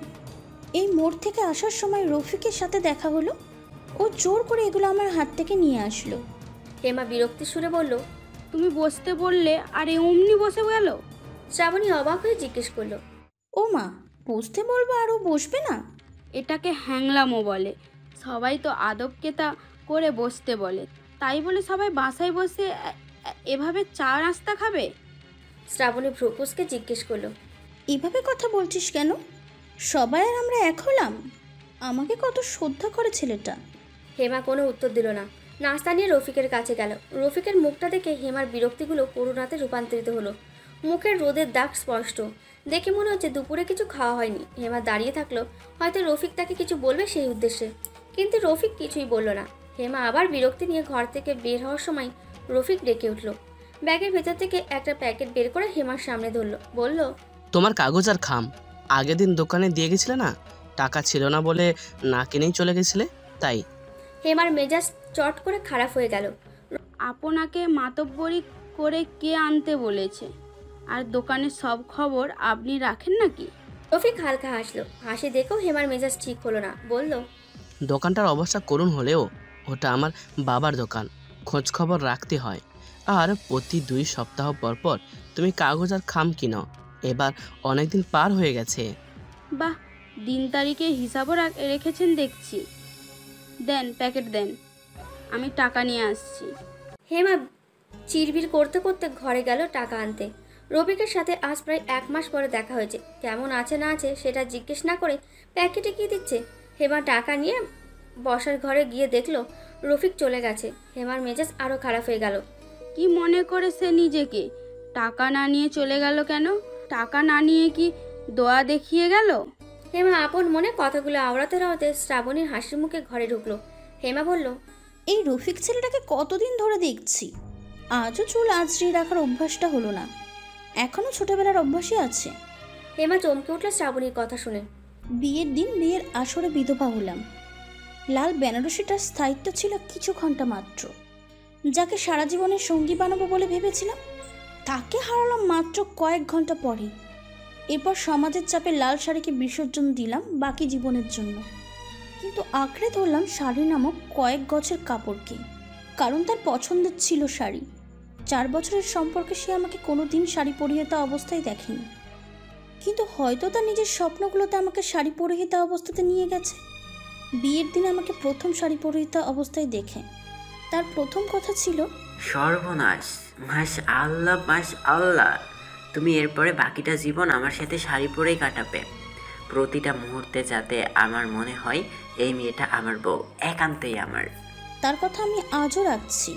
Speaker 2: এই মোড় থেকে আসার সময় রফিকের সাথে দেখা হলো, ও জোর করে এগুলো আমার হাত থেকে নিয়ে আসলো।
Speaker 1: হেমা বিরক্তি সুরে বলল।
Speaker 6: তুমি বসতে বললে আর অমনি বসে গেল।
Speaker 1: শ্রাবণী অবাক হয়ে জিজ্ঞেস করলো,
Speaker 2: ও মা, বসতে বলবো আর ও বসবে না?
Speaker 6: এটাকে হ্যাংলামো বলে। সবাই তো আদবকে তা করে বসতে বলে, তাই বলে সবাই বাসায় বসে এভাবে চা নাস্তা খাবে?
Speaker 1: শ্রাবণী ভ্রুকুসকে জিজ্ঞেস করলো,
Speaker 2: এভাবে কথা বলছিস কেন? সবাই আর আমরা এক হলাম। আমাকে কত শ্রদ্ধা করে ছেলেটা।
Speaker 1: হেমা কোনো উত্তর দিল না। নাস্তা নিয়ে রফিকের কাছে গেল। রফিকের মুখটা দেখে হেমার বিরক্তিগুলো করুণাতে রূপান্তরিত হলো। মুখের রোদের দাগ স্পষ্ট, দেখে মনে হচ্ছে দুপুরে কিছু খাওয়া হয়নি। হেমা দাঁড়িয়ে থাকলো, হয়তো রফিক তাকে কিছু বলবে সেই উদ্দেশ্যে, কিন্তু রফিক কিছুই বলল না। হেমা আবার বিরক্তি নিয়ে ঘর থেকে বের হওয়ার সময় রফিক ডেকে উঠল। ব্যাগের ভেতর থেকে একটা প্যাকেট বের করে হেমার সামনে ধরল, বলল,
Speaker 10: তোমার কাগজ আর খাম আগের দিন দোকানে দিয়ে গেছিলে না, টাকা ছিল না বলে না কিনেই চলে গেছিলে, তাই।
Speaker 1: হেমার মেজাজ চট করে খারাপ হয়ে গেল।
Speaker 6: আপনাকে মাতব্বরি করে কে আনতে বলেছে? আর দোকানের সব খবর আপনি রাখেন নাকি?
Speaker 1: রফিক হালকা হাসলো। হাসি দেখেও হেমার মেজাজ ঠিক হলো না। বলল,
Speaker 10: দোকানটার অবস্থা করুণ হলেও ওটা আমার বাবার দোকান, খোঁজ খবর রাখতে হয়। আর প্রতি 2 সপ্তাহ পর পর তুমি কাগজ আর খাম কিনো। এবার অনেকদিন পার হয়ে গেছে।
Speaker 6: বাহ, দিন তারিখে হিসাবও রেখেছেন দেখছি। দেন, প্যাকেট দেন, আমি টাকা নিয়ে আসছি।
Speaker 1: হেমা চিরবির করতে করতে ঘরে গেল টাকা আনতে। রফিকের সাথে আজ প্রায় 1 মাস পরে দেখা হয়েছে। কেমন আছে না আছে সেটা জিজ্ঞেস না করে প্যাকেটে কি দিচ্ছে। হেমা টাকা নিয়ে বসার ঘরে গিয়ে দেখলো রফিক চলে গেছে। হেমার মেজাজ আরও খারাপ হয়ে গেল।
Speaker 6: কি মনে করে সে নিজেকে? টাকা না নিয়ে চলে গেল কেন? টাকা না নিয়ে কি দোয়া দেখিয়ে গেল?
Speaker 1: হেমা আপন মনে কথাগুলো আওড়াতে আওড়াতে শ্রাবণীর হাসির মুখে ঘরে ঢুকলো। হেমা বলল,
Speaker 2: এই রফিক ছেলেটাকে কতদিন ধরে দেখছি, আজও চুল আঁচড়িয়ে রাখার অভ্যাসটা হলো না। এখনও ছোটবেলার অভ্যাসই আছে।
Speaker 1: হেমা চমকে উঠল শ্রাবণীর কথা শুনে।
Speaker 2: বিয়ের দিন বিয়ের আসরে বিধবা হলাম। লাল বেনারসিটার স্থায়িত্ব ছিল কিছু ঘন্টা মাত্র। যাকে সারা জীবনের সঙ্গী বানাবো বলে ভেবেছিলাম, তাকে হারালাম মাত্র কয়েক ঘন্টা পরে। এরপর সমাজের চাপে লাল শাড়িকে বিসর্জন দিলাম বাকি জীবনের জন্য। কিন্তু আঁকড়ে ধরলাম শাড়ি নামক কয়েক গছের কাপড়কে, কারণ তার পছন্দের ছিল শাড়ি। 4 বছরের সম্পর্কে সে আমাকে কোনোদিন শাড়ি পরিহিতা অবস্থায় দেখেনি, কিন্তু হয়তো তার নিজের স্বপ্নগুলোতে আমাকে শাড়ি পরিহিতা অবস্থাতে নিয়ে গেছে। বিয়ের দিন আমাকে প্রথম শাড়ি পরিহিতা অবস্থায় দেখে তার প্রথম কথা ছিল,
Speaker 8: সর্বনাশ, মাস আল্লাহ, মাস আল্লাহ, তুমি এরপরে বাকিটা জীবন আমার সাথে শাড়ি পরেই কাটাবে। প্রতিটা মুহূর্তে যাতে আমার মনে হয় এই মেয়েটা আমার বউ, একান্তই আমার।
Speaker 2: তার কথা আমি আজও রাখছি।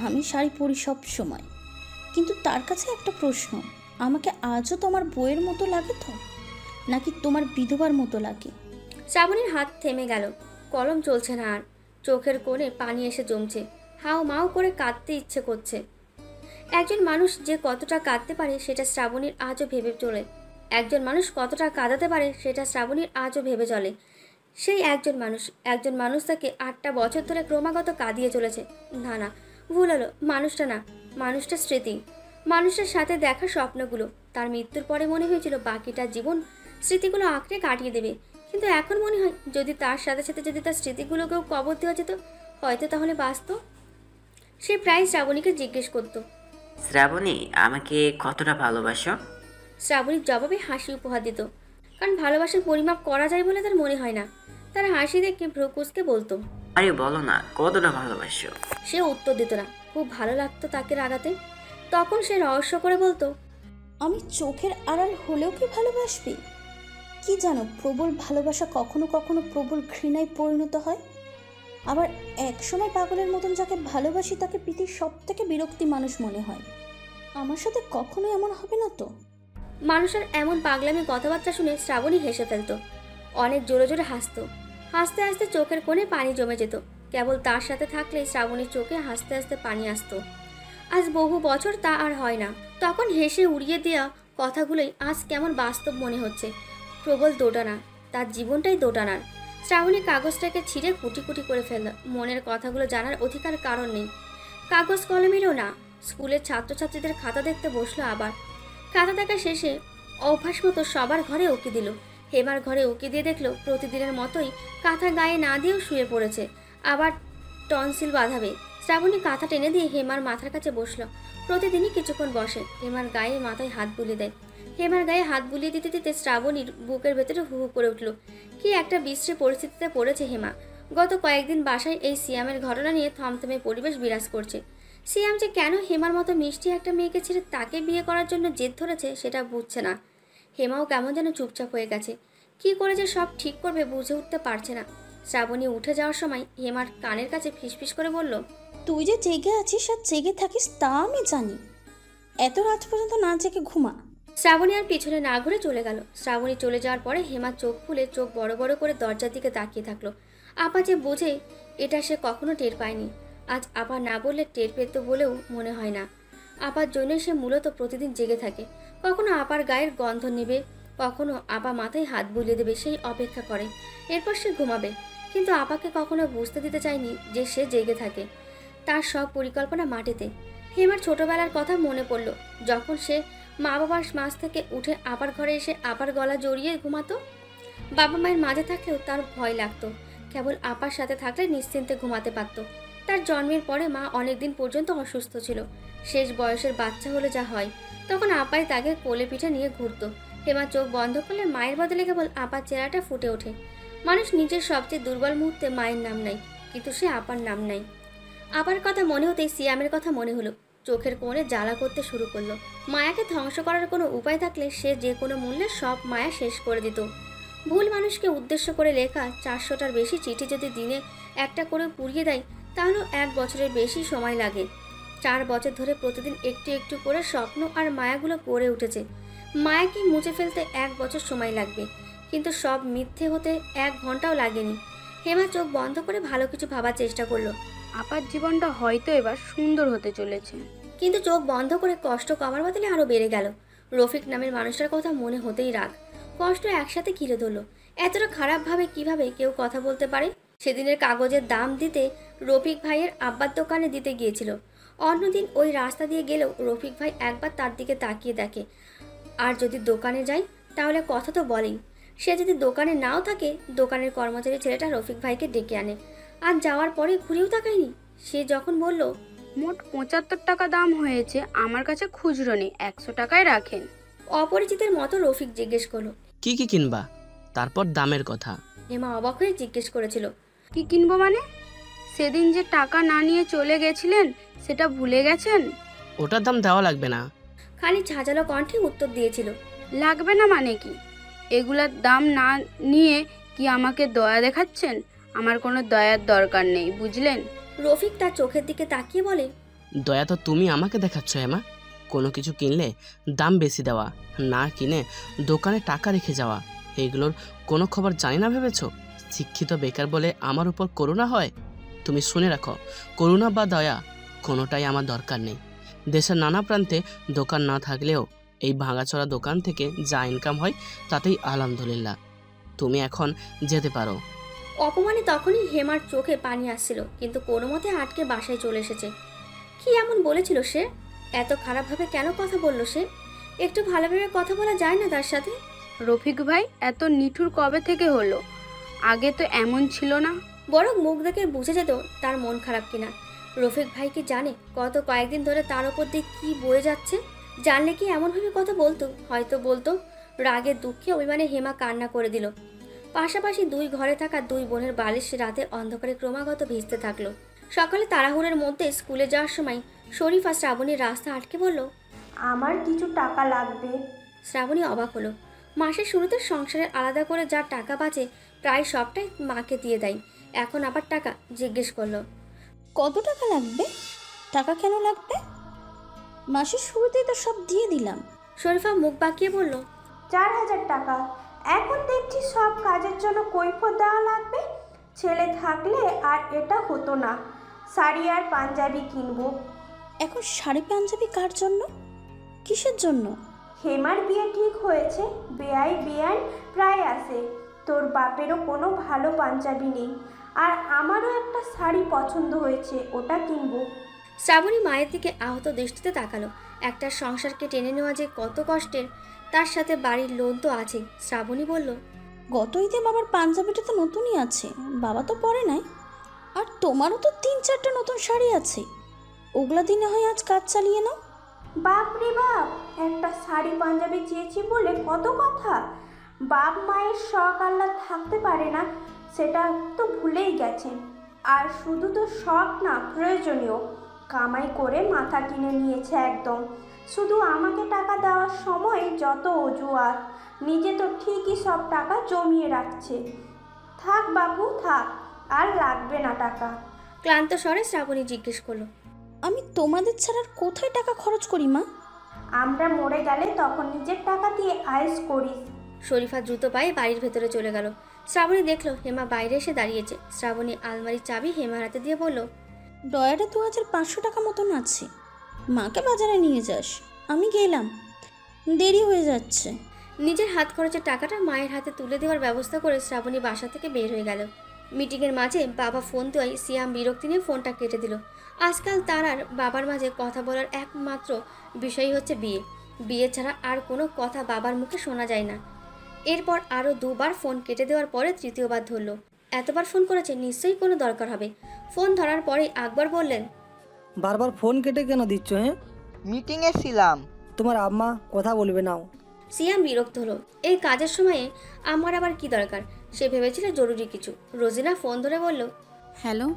Speaker 2: আমি শাড়ি পরি সব সময়, কিন্তু তার কাছে একটা প্রশ্ন, আমাকে আজও তোমার বউয়ের মতো লাগে তো, নাকি তোমার বিধবার মতো লাগে?
Speaker 1: শ্রাবণীর হাত থেমে গেল। কলম চলছে না আর। চোখের কোণে পানি এসে জমছে। হাও মাও করে কাঁদতে ইচ্ছে করছে। একজন মানুষ যে কতটা কাঁদতে পারে সেটা শ্রাবণীর আজও ভেবে চলে। একজন মানুষ কতটা কাঁদাতে পারে সেটা শ্রাবণীর আজও ভেবে চলে। সেই একজন মানুষ তাকে 8টা বছর ধরে ক্রমাগত কাঁদিয়ে চলেছে। না না, ভুল হলো। মানুষটা না, মানুষটা স্মৃতি। মানুষটার সাথে দেখা স্বপ্নগুলো। তার মৃত্যুর পরে মনে হয়েছিল বাকিটা জীবন স্মৃতিগুলো আঁকড়ে কাটিয়ে দেবে, কিন্তু এখন মনে হয় যদি তার সাথে সাথে যদি তার স্মৃতিগুলোকেও কবর দেওয়া যেত, হয়তো তাহলে বাঁচত। সে প্রায় শ্রাবণীকে জিজ্ঞেস করতো,
Speaker 8: শ্রাবণী, আমাকে কতটা ভালোবাসো?
Speaker 1: শ্রাবণীর জবাবে হাসি উপহার দিত, কারণ ভালোবাসার পরিমাপ করা যায় বলে তার মনে হয় না। তার হাসি দেখে ভ্রুকুসকে বলতো,
Speaker 8: আরে বলো না, কতটা ভালোবাসো?
Speaker 1: সে উত্তর দিত না। খুব ভালো লাগতো তাকে রাগাতে। তখন সে রহস্য করে বলতো,
Speaker 2: আমি চোখের আড়াল হলেও কি ভালোবাসবি? কি জানো, প্রবল ভালোবাসা কখনো কখনো প্রবল ঘৃণায় পরিণত হয়। আবার একসময় পাগলের মতন যাকে ভালোবাসি তাকে পৃথিবীর সব থেকে বিরক্তি মানুষ মনে হয়। আমার সাথে কখনোই এমন হবে না তো?
Speaker 1: মানুষের এমন পাগলামি কথাবার্তা শুনে শ্রাবণী হেসে ফেলত। অনেক জোরে জোরে হাসতো। হাসতে হাসতে চোখের কোণে পানি জমে যেত। কেবল তার সাথে থাকলে শ্রাবণীর চোখে হাসতে হাসতে পানি আসতো। আজ বহু বছর তা আর হয় না। তখন হেসে উড়িয়ে দেওয়া কথাগুলোই আজ কেমন বাস্তব মনে হচ্ছে। প্রবল দোটানা, তার জীবনটাই দোটানার। শ্রাবণী কাগজটাকে ছিঁড়ে কুটি কুটি করে ফেলল। মনের কথাগুলো জানার অধিকার কারণ নেই, কাগজ কলমেরও না। স্কুলের ছাত্রছাত্রীদের খাতা দেখতে বসলো আবার। খাতা দেখা শেষে অভ্যাস মতো সবার ঘরে উকি দিল। হেমার ঘরে উকি দিয়ে দেখলো প্রতিদিনের মতোই কাঁথা গায়ে না দিয়েও শুয়ে পড়েছে। আবার টনসিল বাঁধাবে। শ্রাবণী কাঁথা টেনে দিয়ে হেমার মাথার কাছে বসলো। প্রতিদিনই কিছুক্ষণ বসে, হেমার গায়ে মাথায় হাত বুলিয়ে দেয়। হেমার গায়ে হাত বুলিয়ে দিতে দিতে শ্রাবণীর বুকের ভেতরে হু হু করে উঠল। কি একটা বিশ্রী পরিস্থিতিতে পড়েছে হেমা। গত কয়েকদিন বাসায় এই সিয়ামের ঘটনা নিয়ে থমথমে পরিবেশ বিরাজ করছে। সিয়াম যে কেন হেমার মতো মিষ্টি একটা মেয়েকে ছেড়ে তাকে বিয়ে করার জন্য জেদ ধরেছে সেটা বুঝছে না। হেমাও কেমন যেন চুপচাপ হয়ে গেছে। কি করে যে সব ঠিক করবে বুঝে উঠতে পারছে না। শ্রাবণী উঠে যাওয়ার সময় হেমার কানের কাছে ফিসফিস করে বলল,
Speaker 2: তুই যে জেগে আছিস আর জেগে থাকিস তা আমি জানি। এত রাত পর্যন্ত না জেগে ঘুমা।
Speaker 1: শ্রাবণী আর পিছনে না ঘুরে চলে গেল। শ্রাবণী চলে যাওয়ার পরে হেমা চোখ খুলে চোখ বড় বড় করে দরজার দিকে তাকিয়ে থাকলো। আপা যে বোঝে এটা সে কখনো টের পায়নি। আজ আপা না বললে টের পেত বলেও মনে হয় না। আপার জন্যই সে মূলত প্রতিদিন জেগে থাকে। কখনো আপার গায়ের গন্ধ নেবে, কখনো আপা মাথায় হাত বুলিয়ে দেবে, সেই অপেক্ষা করে। এরপর সে ঘুমাবে। কিন্তু আপাকে কখনো বুঝতে দিতে চায়নি যে সে জেগে থাকে। তার সব পরিকল্পনা মাটিতে। হেমার ছোটবেলার কথা মনে পড়ল, যখন সে মা বাবার মাঝ থেকে উঠে আপার ঘরে এসে আপার গলা জড়িয়ে ঘুমাতো। বাবা মায়ের মাঝে থাকলেও তার ভয় লাগতো। কেবল আপার সাথে থাকলে নিশ্চিন্তে ঘুমাতে পারত। তার জন্মের পরে মা অনেকদিন পর্যন্ত অসুস্থ ছিল। শেষ বয়সের বাচ্চা হলে যা হয়, তখন আপাই তাকে কোলে পিঠে নিয়ে ঘুরতো। হেমা চোখ বন্ধ করলে মায়ের বদলে কেবল আপার চেহারাটা ফুটে ওঠে। মানুষ নিজের সবচেয়ে দুর্বল মুহূর্তে মায়ের নাম নেয়, কিন্তু সে আপার নাম নেয়। আপার কথা মনে হতেই সিয়ামের কথা মনে হলো। চোখের কোণে জ্বালা করতে শুরু করলো। মায়াকে ধ্বংস করার কোনো উপায় থাকলে সে যে কোনো মূল্যে সব মায়া শেষ করে দিত। ভুল মানুষকে উদ্দেশ্য করে লেখা 400টার বেশি চিঠি যদি দিনে একটা করে পুড়িয়ে দেয়, তাহলেও 1 বছরের বেশি সময় লাগে। 4 বছর ধরে প্রতিদিন একটু একটু করে স্বপ্ন আর মায়াগুলো গড়ে উঠেছে। মায়াকে মুছে ফেলতে 1 বছর সময় লাগবে, কিন্তু সব মিথ্যে হতে 1 ঘন্টাও লাগেনি। হেমা চোখ বন্ধ করে ভালো কিছু ভাবার চেষ্টা করলো।
Speaker 6: আপার জীবনটা হয়তো এবার সুন্দর হতে চলেছে।
Speaker 1: কিন্তু চোখ বন্ধ করে কষ্ট কমার বদলে আরও বেড়ে গেল। রফিক নামের মানুষটার কথা মনে হতেই রাগ, কষ্ট একসাথে ঘিরে ধরল। এতটা খারাপভাবে কিভাবে কেউ কথা বলতে পারে? সেদিনের কাগজের দাম দিতে রফিক ভাইয়ের আব্বার দোকানে দিতে গিয়েছিল। অন্যদিন ওই রাস্তা দিয়ে গেলেও রফিক ভাই একবার তার দিকে তাকিয়ে দেখে। আর যদি দোকানে যায় তাহলে কথা তো বলেই। সে যদি দোকানে নাও থাকে, দোকানের কর্মচারী ছেলেটা রফিক ভাইকে ডেকে আনে। আর যাওয়ার পরে ঘুরেও তাকায়নি। সে যখন বলল,
Speaker 6: মোট 75 টাকা দাম হয়েছে, আমার কাছে খুচরো নেই, 100 টাকায় রাখেন।
Speaker 1: অপরিচিতের মতো রফিক জিজ্ঞেস করলো,
Speaker 10: কি কি কিনবা? তারপর দামের কথা।
Speaker 1: হেমা অবাক হয়ে জিজ্ঞেস করেছিল,
Speaker 6: কি কিনবো মানে? সেদিন যে টাকা না নিয়ে চলে গেছিলেন, সেটা ভুলে গেছেন?
Speaker 10: ওটার দাম দেওয়া লাগবে না।
Speaker 1: খালি ঝাঁঝালো কণ্ঠে উত্তর দিয়েছিল।
Speaker 6: লাগবে না মানে কি? এগুলার দাম না নিয়ে কি আমাকে দয়া দেখাচ্ছেন? আমার কোনো দয়ার দরকার নেই, বুঝলেন?
Speaker 1: রফিক তার চোখের দিকে তাকিয়ে বলে,
Speaker 10: দয়া তো তুমি আমাকে দেখাচ্ছ হেমা। কোনো কিছু কিনলে দাম বেশি দেওয়া, না কিনে দোকানে টাকা রেখে যাওয়া, এগুলোর কোনো খবর জানি না ভেবেছ? শিক্ষিত বেকার বলে আমার উপর করুণা হয়? তুমি শুনে রাখো, করুণা বা দয়া কোনোটাই আমার দরকার নেই। দেশের নানা প্রান্তে দোকান না থাকলেও এই ভাঙাচোরা দোকান থেকে যা ইনকাম হয় তাতেই আলহামদুলিল্লাহ। তুমি এখন যেতে পারো।
Speaker 1: অপমানে তখনই হেমার চোখে পানি আসছিল, কিন্তু কোনো মতে আটকে বাসায় চলে এসেছে। কি এমন বলেছিল সে? এত খারাপভাবে কেন কথা বলল সে? একটু ভালোভাবে কথা বলা যায় না তার সাথে?
Speaker 6: রফিক ভাই এত নিঠুর কবে থেকে হলো? আগে তো এমন ছিল না।
Speaker 1: বরং মুখ দেখে বুঝে যেত তার মন খারাপ কিনা। রফিক ভাই কি জানে গত কয়েকদিন ধরে তার ওপর দিয়ে কি বয়ে যাচ্ছে? জানলে কি এমনভাবে কথা বলতো? হয়তো বলতো। রাগে দুঃখে অভিমানে হেমা কান্না করে দিল। পাশাপাশি 2 ঘরে থাকা 2 বোনের বালিশ রাতের অন্ধকারে ক্রমাগত ভিজতে থাকলো। সকালে তাড়াহুড়োর মধ্যে স্কুলে যাওয়ার সময় শরীফা শ্রাবণীর রাস্তা আটকে বলল,
Speaker 7: আমার কিছু টাকা লাগবে।
Speaker 1: শ্রাবণী অবাক হলো। মাসের শুরুতে সংসারের আলাদা করে যা টাকা বাঁচে প্রায় সবটাই মাকে দিয়ে দেয়। এখন আবার টাকা জিজ্ঞেস করলো।
Speaker 2: কত টাকা লাগবে? টাকা কেন লাগবে? মাসের শুরুতেই তো সব দিয়ে দিলাম।
Speaker 1: শরীফা মুখ বাঁকিয়ে বলল,
Speaker 7: 4000 টাকা। এখন দেখছি সব কাজের জন্য কৈফিয়ত দেওয়া লাগবে। ছেলে থাকলে আর এটা হতো না। শাড়ি আর পাঞ্জাবি কিনবো।
Speaker 2: এখন শাড়ি পাঞ্জাবি কার জন্য? কিসের জন্য?
Speaker 7: হেমার বিয়ে ঠিক হয়েছে, বেআই প্রায় আসে। তোর বাপেরও কোনো ভালো পাঞ্জাবি নেই, আর আমারও একটা শাড়ি পছন্দ হয়েছে, ওটা কিনবো।
Speaker 1: শ্রাবণী মায়ের দিকে আহত দৃষ্টিতে তাকালো। একটা সংসারকে টেনে নেওয়া যে কত কষ্টের, তার সাথে বাড়ির লোন তো আছেই। শ্রাবণী বলল,
Speaker 2: গত ঈদে বাবার পাঞ্জাবিটা তো নতুনই আছে, বাবা তো পরে নাই। আর তোমারও তো 3-4টা নতুন শাড়ি আছে, ওগুলা দিনে হয় আজ কাজ চালিয়ে নাও।
Speaker 7: বাপ রে বাপ, একটা শাড়ি পাঞ্জাবি চেয়েছি বলে কত কথা। বাপ মায়ের শখ আল্লাহ থাকতে পারে না, সেটা তো ভুলেই গেছেন। আর শুধু তো শখ না, প্রয়োজনীয়। কামাই করে মাথা কিনে নিয়েছে একদম। শুধু আমাকে টাকা দেওয়ার সময় যত অজুহাত, নিজে তো ঠিকই সব টাকা জমিয়ে রাখছে। থাক বাবু থাক, আর লাগবে না টাকা।
Speaker 1: ক্লান্ত স্বরে শ্রাবণী জিজ্ঞেস করলো,
Speaker 2: আমি তোমাদের ছাড়া আর কোথায় টাকা খরচ করি মা?
Speaker 7: আমরা মরে গেলে তখন নিজের টাকা দিয়ে আয়েশ করিস।
Speaker 1: শরীফা দ্রুত পায়ে বাড়ির ভেতরে চলে গেল। শ্রাবণী দেখলো হেমা বাইরে এসে দাঁড়িয়েছে। শ্রাবণী আলমারির চাবি হেমার হাতে দিয়ে বলল,
Speaker 2: ডয়ারে 2500 টাকা মতন আছে, মাকে বাজারে নিয়ে যাস, আমি গেলাম, দেরি হয়ে যাচ্ছে।
Speaker 1: নিজের হাত খরচের টাকাটা মায়ের হাতে তুলে দেওয়ার ব্যবস্থা করে শ্রাবণী বাসা থেকে বের হয়ে গেল। মিটিংয়ের মাঝে বাবা ফোন দেওয়ায় সিয়াম বিরক্তি নিয়ে ফোনটা কেটে দিল। আজকাল তার আর বাবার মাঝে কথা বলার একমাত্র বিষয় হচ্ছে বিয়ে। বিয়ে ছাড়া আর কোনো কথা বাবার মুখে শোনা যায় না। এরপর আরও 2বার ফোন কেটে দেওয়ার পরে 3য়বার ধরল। এতবার ফোন করেছে, নিশ্চয়ই কোনো দরকার হবে। ফোন ধরার পরেই আকবর বললেন,
Speaker 5: বারবার ফোন কেটে কেন দিচ্ছ? হ্যাঁ,
Speaker 4: মিটিংয়ে ছিলাম।
Speaker 5: তোমার আম্মা কথা বলবে নাও।
Speaker 1: সিয়াম বিরক্ত হলো। এই কাজের সময়ে আমার আবার কি দরকার? সে ভেবেছিল জরুরি কিছু। রোজিনা ফোন ধরে বলল,
Speaker 6: হ্যালো,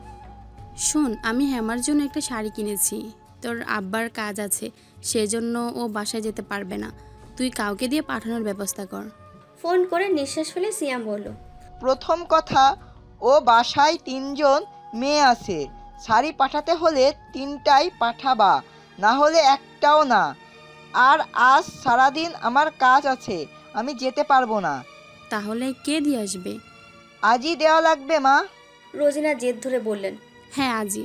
Speaker 6: শোন, আমি হেমার জন্য একটা শাড়ি কিনেছি। তোর আব্বার কাজ আছে, সেজন্য ও বাসায় যেতে পারবে না। তুই কাউকে দিয়ে পাঠানোর ব্যবস্থা কর।
Speaker 1: ফোন করে নিঃশ্বাস ফেলে সিয়াম বলল,
Speaker 4: প্রথম কথা, ও বাসায় 3জন মেয়ে আছে। শাড়ি পাঠাতে হলে 3টাই পাঠাবা, না হলে একটাও না। আর আজ সারাদিন আমার কাজ আছে, আমি যেতে পারবো না।
Speaker 6: তাহলে কে দিয়ে আসবে?
Speaker 4: আজই দেওয়া লাগবে মা।
Speaker 1: রোজিনা জেদ ধরে বললেন,
Speaker 6: হ্যাঁ আজই।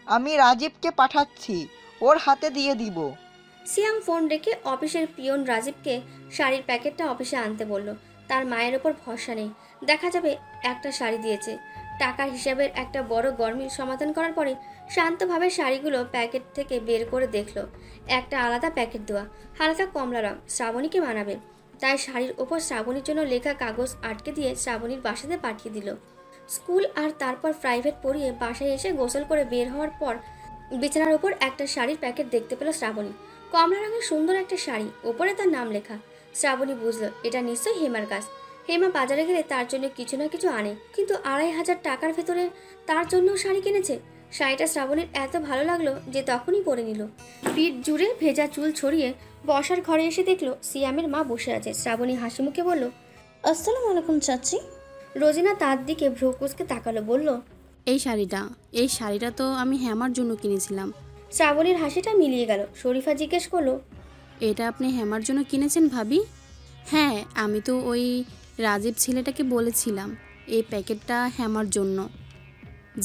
Speaker 4: আমি রাজীবকে পাঠাচ্ছি, ওর হাতে দিয়ে দিব।
Speaker 1: সিয়াম ফোন রেখে অফিসের পিয়ন রাজীবকে শাড়ির প্যাকেটটা অফিসে আনতে বলল। তার মায়ের ওপর ভরসা নেই, দেখা যাবে একটা শাড়ি দিয়েছে। টাকার হিসাবের একটা বড় গরমিল সমাধান করার পরে শান্তভাবে শাড়িগুলো প্যাকেট থেকে বের করে দেখলো। একটা আলাদা প্যাকেট দেওয়া, হালকা কমলা রং, শ্রাবণীকে মানাবে। তাই শাড়ির ওপর শ্রাবণীর জন্য লেখা কাগজ আটকে দিয়ে শ্রাবণীর বাসাতে পাঠিয়ে দিল। স্কুল আর তারপর প্রাইভেট পড়িয়ে বাসায় এসে গোসল করে বের হওয়ার পর বিছানার ওপর একটা শাড়ির প্যাকেট দেখতে পেল শ্রাবণী। কমলা রঙের সুন্দর একটা শাড়ি, ওপরে তার নাম লেখা। শ্রাবণী বুঝলো এটা নিশ্চয়ই হেমার কাজ। হেমা বাজারে গেলে তার জন্য কিছু না কিছু আনে, কিন্তু 2500 টাকার ভেতরে তার জন্যও শাড়ি কিনেছে। শাড়িটা শ্রাবণীর এত ভালো লাগলো যে তখনই পরে নিল। পিঠ জুড়ে ভেজা চুল ছড়িয়ে বসার ঘরে এসে দেখলো সিয়ামের মা বসে আছে। শ্রাবণী হাসি মুখে বলল,
Speaker 2: আসসালামু আলাইকুম চাচি।
Speaker 1: রোজিনা তার দিকে ভ্রু কুঁচকে তাকালো, বলল,
Speaker 6: এই শাড়িটা তো আমি হেমার জন্য কিনেছিলাম।
Speaker 1: শ্রাবণীর হাসিটা মিলিয়ে গেল। শরীফা জিজ্ঞেস করলো,
Speaker 6: এটা আপনি হেমার জন্য কিনেছেন ভাবি? হ্যাঁ, আমি তো ওই রাজীব ছেলেটাকে বলেছিলাম এই প্যাকেটটা হেমার জন্য,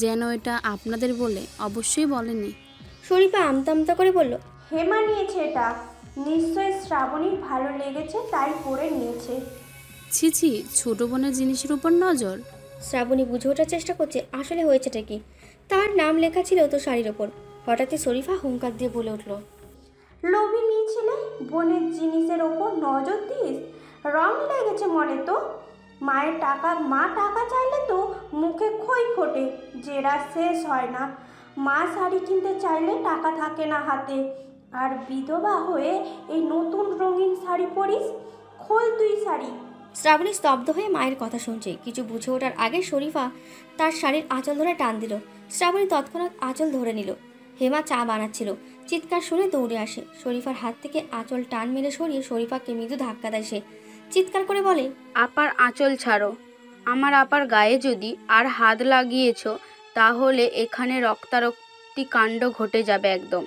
Speaker 6: যেন এটা আপনাদের বলে। অবশ্যই বলেনি।
Speaker 1: শরীফা আমতা আমতা করে বলল,
Speaker 7: হেমা নিয়েছে এটা, নিশ্চয়ই শ্রাবণীর ভালো লেগেছে তাই পরে নিয়েছে।
Speaker 6: ছি ছি, ছোট বোনের জিনিসের উপর নজর।
Speaker 1: শ্রাবণী বুঝে ওঠার চেষ্টা করছে আসলে হয়েছেটা কি। তার নাম লেখা ছিল তো শাড়ির ওপর। হঠাৎই শরীফা হুঙ্কার দিয়ে বলে উঠল,
Speaker 7: লোভী নিয়েছিলে, বোনের জিনিসের ওপর নজর দিস? রং লেগেছে মনে তো। মা টাকা চাইলে তো মুখে খই ফোটে, জেরা শেষ হয় না। মা শাড়ি কিনতে চাইলে টাকা থাকে না হাতে, আর বিধবা হয়ে এই নতুন রঙিন শাড়ি পরিস? খোল তুই শাড়ি।
Speaker 1: শ্রাবণী স্তব্ধ হয়ে মায়ের কথা শুনছে। কিছু বুঝে ওঠার আগে শরীফা তার শাড়ির আঁচল ধরে টান দিল। শ্রাবণী তৎক্ষণাৎ আঁচল ধরে নিল। হেমা চা বানাচ্ছিল। চিৎকার শুনে দৌড়ে আসে। শরীফার হাত থেকে আঁচল টান মেরে সরিয়ে শরীফাকে মৃদু ধাক্কা দেয় সে। চিৎকার করে বলে,
Speaker 11: আপার আঁচল ছাড়ো। আমার আপার গায়ে যদি আর হাত লাগিয়েছো তাহলে এখানে রক্তারক্তি কাণ্ড ঘটে যাবে একদম।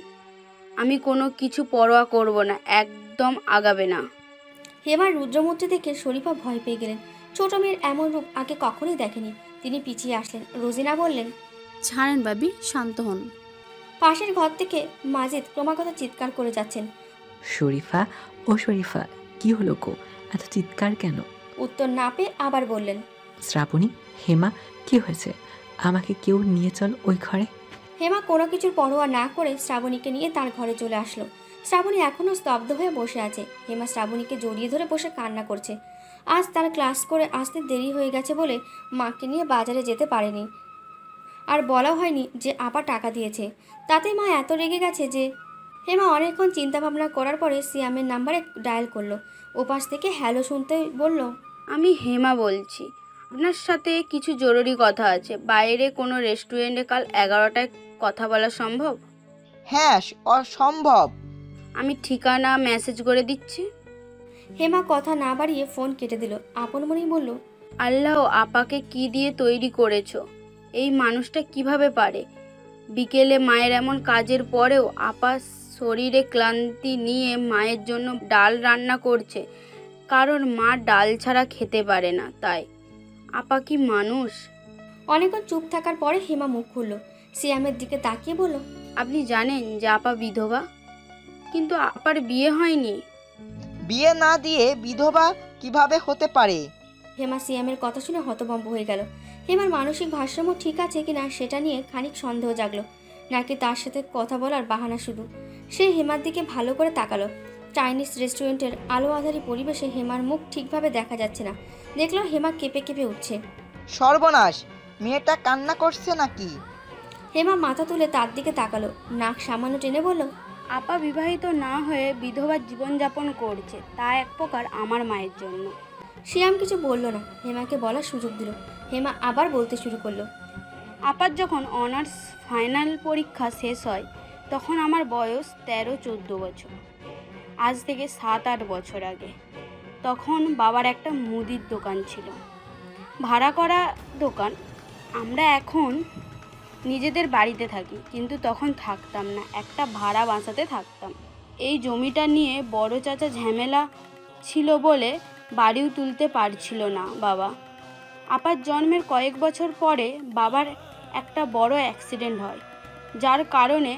Speaker 11: আমি কোনো কিছু পরোয়া করব না, একদম আগাবে না।
Speaker 1: হেমার রুদ্রমূর্তি দেখে শরীফা ভয় পেয়ে গেলেন। ছোট মেয়ের এমন রূপ আগে কখনোই দেখেনি। তিনি পিছিয়ে আসলেন। রোজিনা বললেন,
Speaker 6: ছাড়েন ভাবি, শান্ত হন।
Speaker 1: পাশের ঘর থেকে মাজিদ ক্রমাগত চিৎকার করে যাচ্ছেন,
Speaker 3: শরীফা, ও শরীফা, কি হলো গো, এত চিৎকার কেন?
Speaker 1: উত্তর না পেয়ে আবার বললেন,
Speaker 3: শ্রাবণী, হেমা, কি হয়েছে? আমাকে কেউ নিয়ে চল ওই ঘরে।
Speaker 1: হেমা কোনো কিছুর পরোয়া না করে শ্রাবণীকে নিয়ে তার ঘরে চলে আসলো। শ্রাবণী এখনও স্তব্ধ হয়ে বসে আছে। হেমা শ্রাবণীকে জড়িয়ে ধরে বসে কান্না করছে। আজ তার ক্লাস করে আসতে দেরি হয়ে গেছে বলে মাকে নিয়ে বাজারে যেতে পারেনি, আর বলা হয়নি যে আপা টাকা দিয়েছে। তাতে মা এত রেগে গেছে যে হেমা অনেকক্ষণ চিন্তাভাবনা করার পরে সিয়ামের নাম্বারে ডায়াল করলো। ওপাশ থেকে হ্যালো শুনতে বলল,
Speaker 11: আমি হেমা বলছি, আপনার সাথে কিছু জরুরি কথা আছে। বাইরে কোনো রেস্টুরেন্টে কাল 11টায় কথা বলা সম্ভব?
Speaker 4: হ্যাঁ, অসম্ভব।
Speaker 11: আমি ঠিকানা মেসেজ করে দিচ্ছি।
Speaker 1: হেমা কথা না বাড়িয়ে ফোন কেটে দিল। আপন মনেই বলল,
Speaker 11: আল্লাহ, আপাকে কি দিয়ে তৈরি করেছো? এই মানুষটা কিভাবে পারে? বিকেলে মায়ের এমন কাজের পরেও আপা শরীরে ক্লান্তি নিয়ে মায়ের জন্য ডাল রান্না করছে, কারণ মা ডাল ছাড়া খেতে পারে না। তাই আপা কি মানুষ?
Speaker 1: অনেকক্ষণ চুপ থাকার পরে হেমা মুখ খুলল। সিয়ামের দিকে তাকিয়ে বলল,
Speaker 11: আপনি জানেন যে আপা বিধবা? কিন্তু আপার বিয়ে হয়নি।
Speaker 4: বিয়ে না দিয়ে বিধবা কিভাবে হতে পারে?
Speaker 1: হেমা সিয়ামের কথা শুনে হতভম্ব হয়ে গেল। হেমার মানসিক ভারসাম্য ঠিক আছে কিনা সেটা নিয়ে খানিক সন্দেহ জাগলো, নাকি তার সাথে কথা বলার বাহানা শুধু। সে হেমার দিকে ভালো করে তাকালো। চাইনিজ রেস্টুরেন্টের আলো আধারি পরিবেশে হেমার মুখ ঠিকভাবে দেখা যাচ্ছে না। দেখলো হেমা কেঁপে কেঁপে উঠছে।
Speaker 4: সর্বনাশ, মেয়েটা কান্না করছে নাকি?
Speaker 1: হেমা মাথা তুলে তার দিকে তাকালো, নাক সামান্য টেনে বলল,
Speaker 11: আপা বিবাহিত না হয়ে বিধবার জীবনযাপন করছে, তা এক প্রকার আমার মায়ের জন্য।
Speaker 1: সিয়াম কিছু বলল না, হেমাকে বলার সুযোগ দিল। হেমা আবার বলতে শুরু করলো,
Speaker 11: আপার যখন অনার্স ফাইনাল পরীক্ষা শেষ হয় তখন আমার বয়স 13-14 বছর। আজ থেকে 7-8 বছর আগে। তখন বাবার একটা মুদির দোকান ছিল, ভাড়া করা দোকান। আমরা এখন নিজেদের বাড়িতে থাকি, কিন্তু তখন থাকতাম না, একটা ভাড়া বাসাতে থাকতাম। এই জমিটা নিয়ে বড় চাচা ঝামেলা ছিল বলে বাড়িও তুলতে পারছিল না বাবা। আপার জন্মের কয়েক বছর পরে বাবার একটা বড় অ্যাক্সিডেন্ট হয়, যার কারণে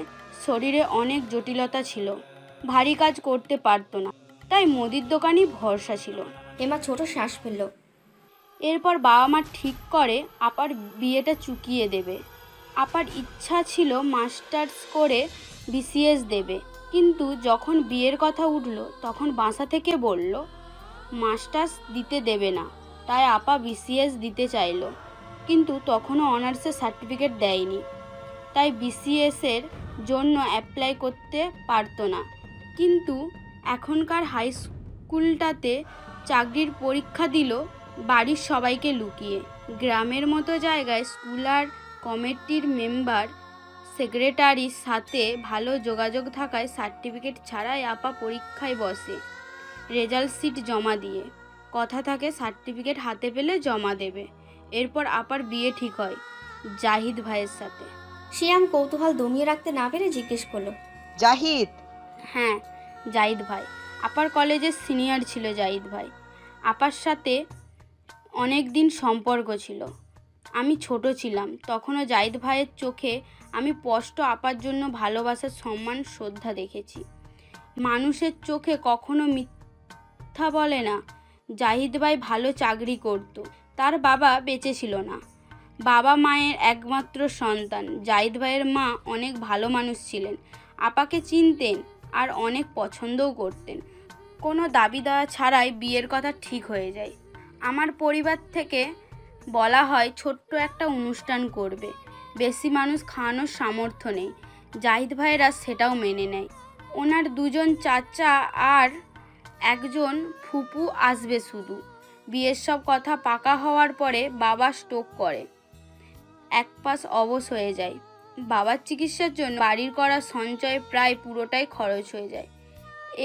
Speaker 11: শরীরে অনেক জটিলতা ছিল, ভারী কাজ করতে পারতো না, তাই মুদির দোকানই ভরসা ছিল।
Speaker 1: হেমা ছোট শ্বাস ফেলল।
Speaker 11: এরপর বাবা মা ঠিক করে আপার বিয়েটা চুকিয়ে দেবে। আপার ইচ্ছা ছিল মাস্টার্স করে বিসিএস দেবে, কিন্তু যখন বিয়ের কথা উঠল তখন বাসা থেকে বলল মাস্টার্স দিতে দেবে না। তাই আপা বিসিএস দিতে চাইলো, কিন্তু তখনও অনার্সের সার্টিফিকেট দেয়নি, তাই বিসিএসের জন্য অ্যাপ্লাই করতে পারতো না। কিন্তু এখনকার হাই স্কুলটাতে চাকরির পরীক্ষা দিল বাড়ির সবাইকে লুকিয়ে। গ্রামের মতো জায়গায় স্কুল আর কমিটির মেম্বার সেক্রেটারির সাথে ভালো যোগাযোগ থাকায় সার্টিফিকেট ছাড়াই আপা পরীক্ষায় বসে। রেজাল্ট শিট জমা দিয়ে কথা থাকে সার্টিফিকেট হাতে পেলে জমা দেবে। এরপর আপার বিয়ে ঠিক হয় জাহিদ ভাইয়ের সাথে।
Speaker 1: সিয়াম কৌতূহল দমিয়ে রাখতে না পেরে জিজ্ঞেস করলো,
Speaker 4: জাহিদ?
Speaker 11: হ্যাঁ, জাহিদ ভাই। আপার কলেজের সিনিয়র ছিল জাহিদ ভাই। আপার সাথে অনেক দিন সম্পর্ক ছিল। আমি ছোট ছিলাম তখনও জাহিদ ভাইয়ের চোখে আমি স্পষ্ট আপার জন্য ভালোবাসার, সম্মান, শ্রদ্ধা দেখেছি। মানুষের চোখে কখনো মিথ্যা বলে না। জাহিদ ভাই ভালো চাকরি করত, তার বাবা বেঁচে ছিল না। বাবা মায়ের একমাত্র সন্তান। জাহিদ ভাইয়ের মা অনেক ভালো মানুষ ছিলেন, আপাকে চিনতেন আর অনেক পছন্দও করতেন। কোনো দাবি দেওয়া ছাড়াই বিয়ের কথা ঠিক হয়ে যায়। আমার পরিবার থেকে বলা হয় ছোট্ট একটা অনুষ্ঠান করবে, বেশি মানুষ খাওয়ানোর সামর্থ্য নেই। জাহিদ ভাইয়েরা সেটাও মেনে নেয়। ওনার 2জন চাচা আর একজন ফুপু আসবে শুধু। বিয়ের সব কথা পাকা হওয়ার পরে বাবা স্ট্রোক করে, এক পাশ অবশ হয়ে যায়। বাবার চিকিৎসার জন্য বাড়ির করা সঞ্চয় প্রায় পুরোটাই খরচ হয়ে যায়।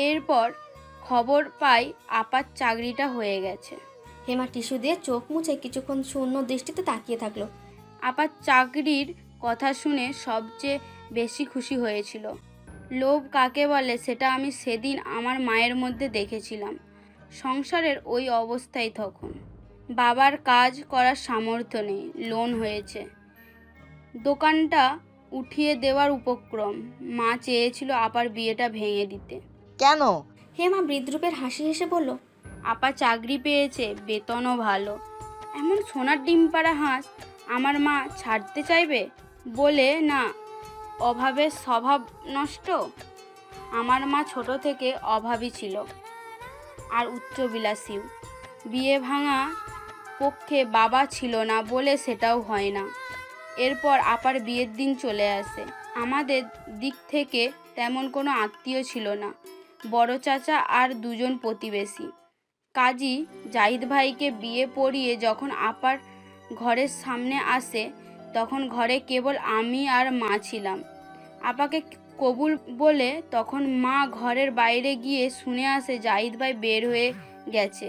Speaker 11: এরপর খবর পাই আপার চাকরিটা হয়ে গেছে।
Speaker 1: হেমা টিস্যু দিয়ে চোখ মুছে কিছুক্ষণ শূন্য দৃষ্টিতে তাকিয়ে থাকলো।
Speaker 11: আপার চাকরির কথা শুনে সবচেয়ে বেশি খুশি হয়েছিল। লোভ কাকে বলে সেটা আমি সেদিন আমার মায়ের মধ্যে দেখেছিলাম। সংসারের ওই অবস্থায় তখন বাবার কাজ করার সামর্থ্য নেই, লোন হয়েছে, দোকানটা উঠিয়ে দেওয়ার উপক্রম। মা চেয়েছিল আপার বিয়েটা ভেঙে দিতে।
Speaker 4: কেন?
Speaker 1: হেমা বিদ্রুপের হাসি হেসে বলল,
Speaker 11: আপা চাকরি পেয়েছে, বেতনও ভালো, এমন সোনার ডিম পাড়া হাঁস আমার মা ছাড়তে চাইবে বলে না। অভাবের স্বভাব নষ্ট? আমার মা ছোট থেকে অভাবী ছিল আর উচ্চবিলাসীও। বিয়ে ভাঙা পক্ষে বাবা ছিল না বলে সেটাও হয় না। এরপর আপার বিয়ের দিন চলে আসে। আমাদের দিক থেকে তেমন কোনো আত্মীয় ছিল না, বড় চাচা আর দুজন প্রতিবেশী। কাজী জাহিদ ভাইকে বিয়ে পড়িয়ে যখন আপার ঘরের সামনে আসে তখন ঘরে কেবল আমি আর মা ছিলাম। আপাকে কবুল বলে তখন মা ঘরের বাইরে গিয়ে শুনে আসে জাহিদ ভাই বের হয়ে গেছে,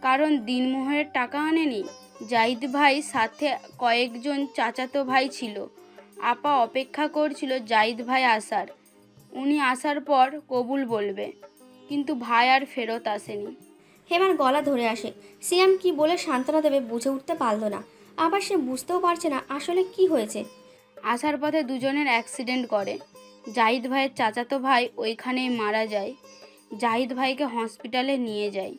Speaker 11: কারণ দিনমোহরের টাকা আনেনি। জাহিদ ভাই সাথে কয়েকজন চাচাতো ভাই ছিল। আপা অপেক্ষা করছিল জাহিদ ভাই আসার। উনি আসার পর কবুল বলবে, কিন্তু ভাই আর ফেরত আসেনি।
Speaker 1: হেমার গলা ধরে আসে। সিয়াম কি বলে সান্ত্বনা দেবে বুঝে উঠতে পারল না। আবার সে বুঝতেও পারছে না আসলে কি হয়েছে।
Speaker 11: আসার পথে দুজনের অ্যাক্সিডেন্ট করে। জাহিদ ভাইয়ের চাচাতো ভাই ওইখানেই মারা যায়। জাহিদ ভাইকে হসপিটালে নিয়ে যায়।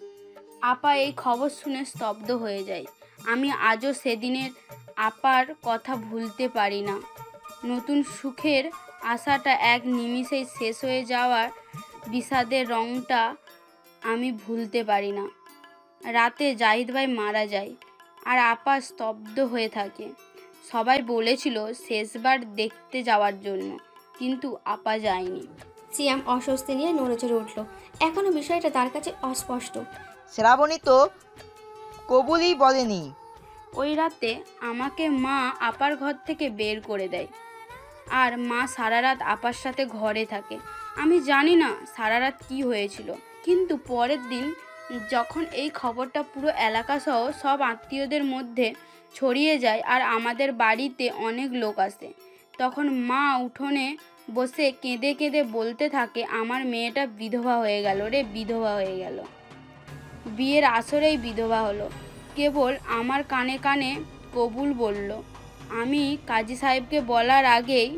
Speaker 11: আপা এই খবর শুনে স্তব্ধ হয়ে যায়। আমি আজও সেদিনের আপার কথা ভুলতে পারি না। নতুন সুখের আশাটা এক নিমিষেই শেষ হয়ে যাওয়ার বিষাদের রঙটা আমি ভুলতে পারি না। রাতে জাহিদ ভাই মারা যায় আর আপা স্তব্ধ হয়ে থাকে। সবাই বলেছিল শেষবার দেখতে যাওয়ার জন্য, কিন্তু আপা যায়নি।
Speaker 1: সিয়াম অস্বস্তি নিয়ে নড়েচড়ে উঠল। এখনো বিষয়টা তার কাছে অস্পষ্ট।
Speaker 4: শ্রাবণী তো কবুলই বলেনি।
Speaker 11: ওই রাতে আমাকে মা আপার ঘর থেকে বের করে দেয় আর মা সারা রাত আপার সাথে ঘরে থাকে। আমি জানি না সারা রাত কী হয়েছিল, কিন্তু পরের দিন যখন এই খবরটা পুরো এলাকাসহ সব আত্মীয়দের মধ্যে ছড়িয়ে যায় আর আমাদের বাড়িতে অনেক লোক আসে, তখন মা উঠোনে বসে কেঁদে কেঁদে বলতে থাকে, আমার মেয়েটা বিধবা হয়ে গেল রে, বিধবা হয়ে গেল। বিয়ের আসরেই বিধবা হলো। কেবল আমার কানে কানে কবুল বলল। আমি কাজী সাহেবকে বলার আগেই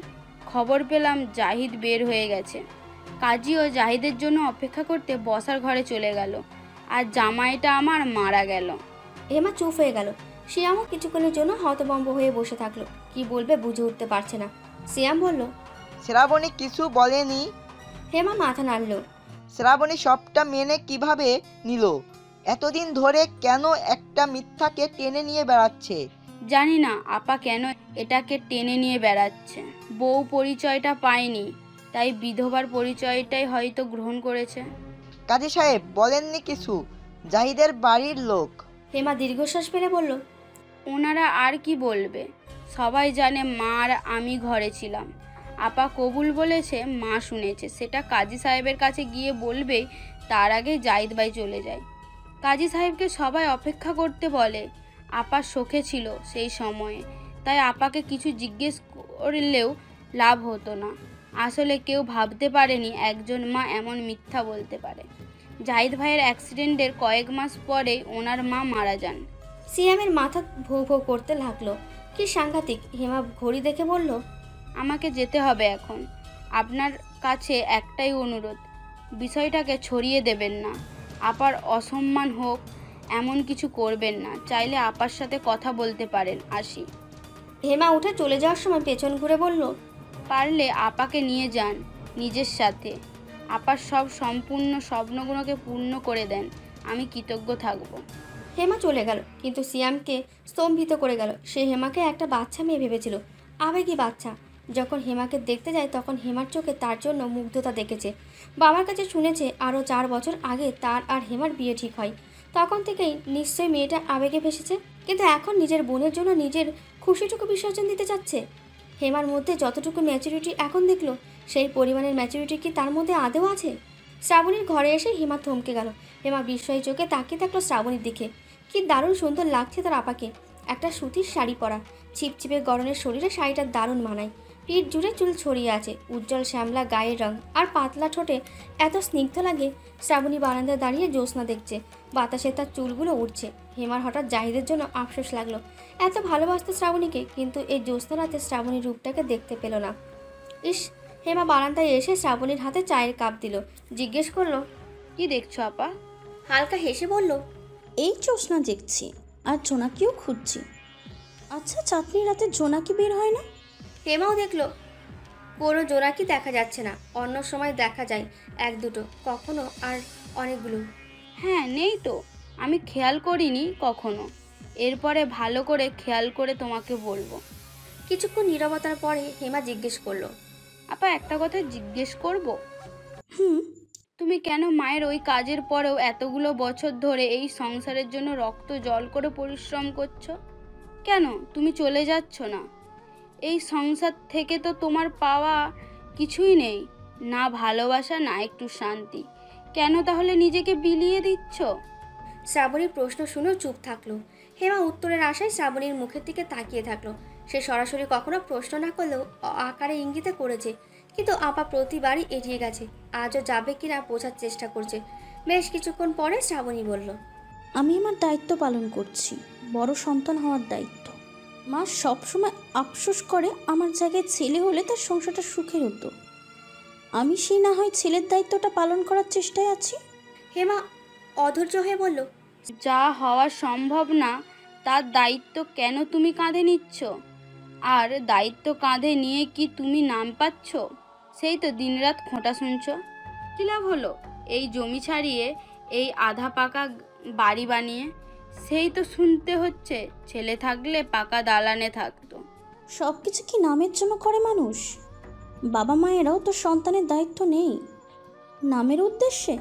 Speaker 11: খবর পেলাম জাহিদ বের হয়ে গেছে। কাজীও জাহিদের জন্য অপেক্ষা করতে বসার ঘরে চলে গেল আর জামাইটা আমার মারা গেল।
Speaker 1: হেমা চুপ হয়ে গেল। সিয়ামও কিছুক্ষণের জন্য হতভম্ব হয়ে বসে থাকলো। কি বলবে বুঝে উঠতে পারছে না। সিয়াম বলল,
Speaker 4: শ্রাবণী কিছু বলেনি?
Speaker 1: হেমা মাথা নাড়ল।
Speaker 4: শ্রাবণী সবটা মেনে কিভাবে নিল? এতদিন ধরে কেন একটা মিথ্যাকে টেনে নিয়ে বেড়াচ্ছে?
Speaker 11: জানি না আপা কেন এটাকে টেনে নিয়ে বেড়াচ্ছে। বউ পরিচয়টা পায়নি, তাই বিধবার পরিচয়টাই হয়তো গ্রহণ করেছে।
Speaker 4: কাজী সাহেব বলেননি কিছু? জাহিদের বাড়ির লোক?
Speaker 1: হেমা দীর্ঘশ্বাস ফেলে বলল,
Speaker 11: ওনারা আর কি বলবে? সবাই জানে মা আর আমি ঘরে ছিলাম। আপা কবুল বলেছে, মা শুনেছে, সেটা কাজী সাহেবের কাছে গিয়ে বলবেই, তার আগে জাহিদ ভাই চলে যায়। কাজী সাহেবকে সবাই অপেক্ষা করতে বলে। আপা শোকে ছিল সেই সময়ে, তাই আপাকে কিছু জিজ্ঞেস করলেও লাভ হতো না। আসলে কেউ ভাবতে পারেনি একজন মা এমন মিথ্যা বলতে পারে। জাহিদ ভাইয়ের অ্যাক্সিডেন্টের কয়েক মাস পরেই ওনার মা মারা যান।
Speaker 1: সিয়ামের মাথা ভো ভো করতে লাগলো। কি সাংঘাতিক। হেমা ঘড়ি দেখে বলল,
Speaker 11: আমাকে যেতে হবে এখন। আপনার কাছে একটাই অনুরোধ, বিষয়টাকে ছড়িয়ে দেবেন না। আপার অসম্মান হোক এমন কিছু করবেন না। চাইলে আপার সাথে কথা বলতে পারেন। আসি।
Speaker 1: হেমা উঠে চলে যাওয়ার সময় পেছন ঘুরে বলল,
Speaker 11: পারলে আপাকে নিয়ে যান নিজের সাথে। আপার সব সম্পূর্ণ স্বপ্নগুলোকে পূর্ণ করে দেন, আমি কৃতজ্ঞ থাকব।
Speaker 1: হেমা চলে গেল, কিন্তু সিয়ামকে স্তম্ভিত করে গেল। সে হেমাকে একটা বাচ্চা মেয়ে ভেবেছিল, আবেগী বাচ্চা। যখন হেমাকে দেখতে যায় তখন হেমার চোখে তার জন্য মুগ্ধতা দেখেছে। বাবার কাছে শুনেছে আরও 4 বছর আগে তার আর হেমার বিয়ে ঠিক হয়। তখন থেকেই নিশ্চয়ই মেয়েটা আবেগে ভেসেছে, কিন্তু এখন নিজের বোনের জন্য নিজের খুশিটুকু বিসর্জন দিতে চাচ্ছে। হেমার মধ্যে যতটুকু ম্যাচুরিটি এখন দেখলো, সেই পরিমাণের ম্যাচুরিটি কি তার মধ্যে আদৌ আছে? শ্রাবণীর ঘরে এসে হেমা থমকে গেল। হেমা বিস্ময়ী চোখে তাকিয়ে থাকলো শ্রাবণীর দিকে। কি দারুণ সুন্দর লাগছে তার আপাকে। একটা সুতির শাড়ি পরা, ছিপছিপে গরনের শরীরে শাড়িটা দারুণ মানায়। পিঠ জুড়ে চুল ছড়িয়ে আছে, উজ্জ্বল শ্যামলা গায়ের রং আর পাতলা ঠোঁটে এত স্নিগ্ধ লাগে। শ্রাবণী বারান্দায় দাঁড়িয়ে জ্যোৎস্না দেখছে, বাতাসে তার চুলগুলো উঠছে। হেমার হঠাৎ জাহিদের জন্য আফসোস লাগলো। এত ভালোবাসতো শ্রাবণীকে, কিন্তু এই জ্যোৎস্না রাতে শ্রাবণীর রূপটাকে দেখতে পেল না। ইস। হেমা বারান্দায় এসে শ্রাবণীর হাতে চায়ের কাপ দিল। জিজ্ঞেস করলো,
Speaker 11: কি দেখছো আপা?
Speaker 1: হালকা হেসে বলল,
Speaker 2: এই জ্যোৎস্না দেখছি আর জোনাকিও খুঁজছি। আচ্ছা, চাঁদনি রাতে জোনাকি বের হয় না?
Speaker 1: হেমাও দেখলো কোনো জোনাকি দেখা যাচ্ছে না, অন্য সময় দেখা যায় এক দুটো, কখনো আর অনেকগুলো।
Speaker 11: হ্যাঁ, নেই তো, আমি খেয়াল করিনি কখনো। এরপরে ভালো করে খেয়াল করে তোমাকে বলবো।
Speaker 1: কিছুক্ষণ নীরবতার পরে হেমা জিজ্ঞেস করলো,
Speaker 11: আপা একটা কথা জিজ্ঞেস করব?
Speaker 2: হুম।
Speaker 11: তুমি কেন মায়ের ওই কাজের পরেও এতগুলো বছর ধরে এই সংসারের জন্য রক্ত জল করে পরিশ্রম করছো? কেন তুমি চলে যাচ্ছ না? এই সংসার থেকে তো তোমার পাওয়া কিছুই নেই, না ভালোবাসা, না একটু শান্তি। কেন তাহলে নিজেকে বিলিয়ে দিচ্ছ?
Speaker 1: শ্রাবণীর প্রশ্ন শুনেও চুপ থাকলো। হেমা উত্তরের আশায় শ্রাবণীর মুখের দিকে তাকিয়ে থাকলো। সে সরাসরি কখনো প্রশ্ন না করলেও আকারে ইঙ্গিতে করেছে, কিন্তু আপা প্রতিবারই এড়িয়ে গেছে। আজও যাবে কিনা বোঝার চেষ্টা করছে। বেশ কিছুক্ষণ পরে শ্রাবণী বলল,
Speaker 2: আমি আমার দায়িত্ব পালন করছি, বড় সন্তান হওয়ার দায়িত্ব। মা সবসময় আফসোস করে আমার জায়গায় ছেলে হলে তার সংসারটা সুখের হতো। আমি সেই না হয় ছেলের দায়িত্বটা পালন করার চেষ্টায় আছি।
Speaker 1: হেমা অধৈর্য হয়ে বলল,
Speaker 11: যা হওয়া সম্ভব না তার দায়িত্ব কেন তুমি কাঁধে নিচ্ছ? আর দায়িত্ব কাঁধে নিয়ে কি তুমি নাম পাচ্ছ? সেই তো দিনরাত খোঁটা শুনছ। কী লাভ হলো এই জমি ছাড়িয়ে, এই আধা পাকা বাড়ি বানিয়ে? সেই তো শুনতে হচ্ছে ছেলে থাকলে পাকা দালানে থাকতো।
Speaker 2: সব কিছু কি নামের জন্য করে মানুষ? বাবা মায়েরাও তো সন্তানের দায়িত্ব নেই নামের উদ্দেশ্যে?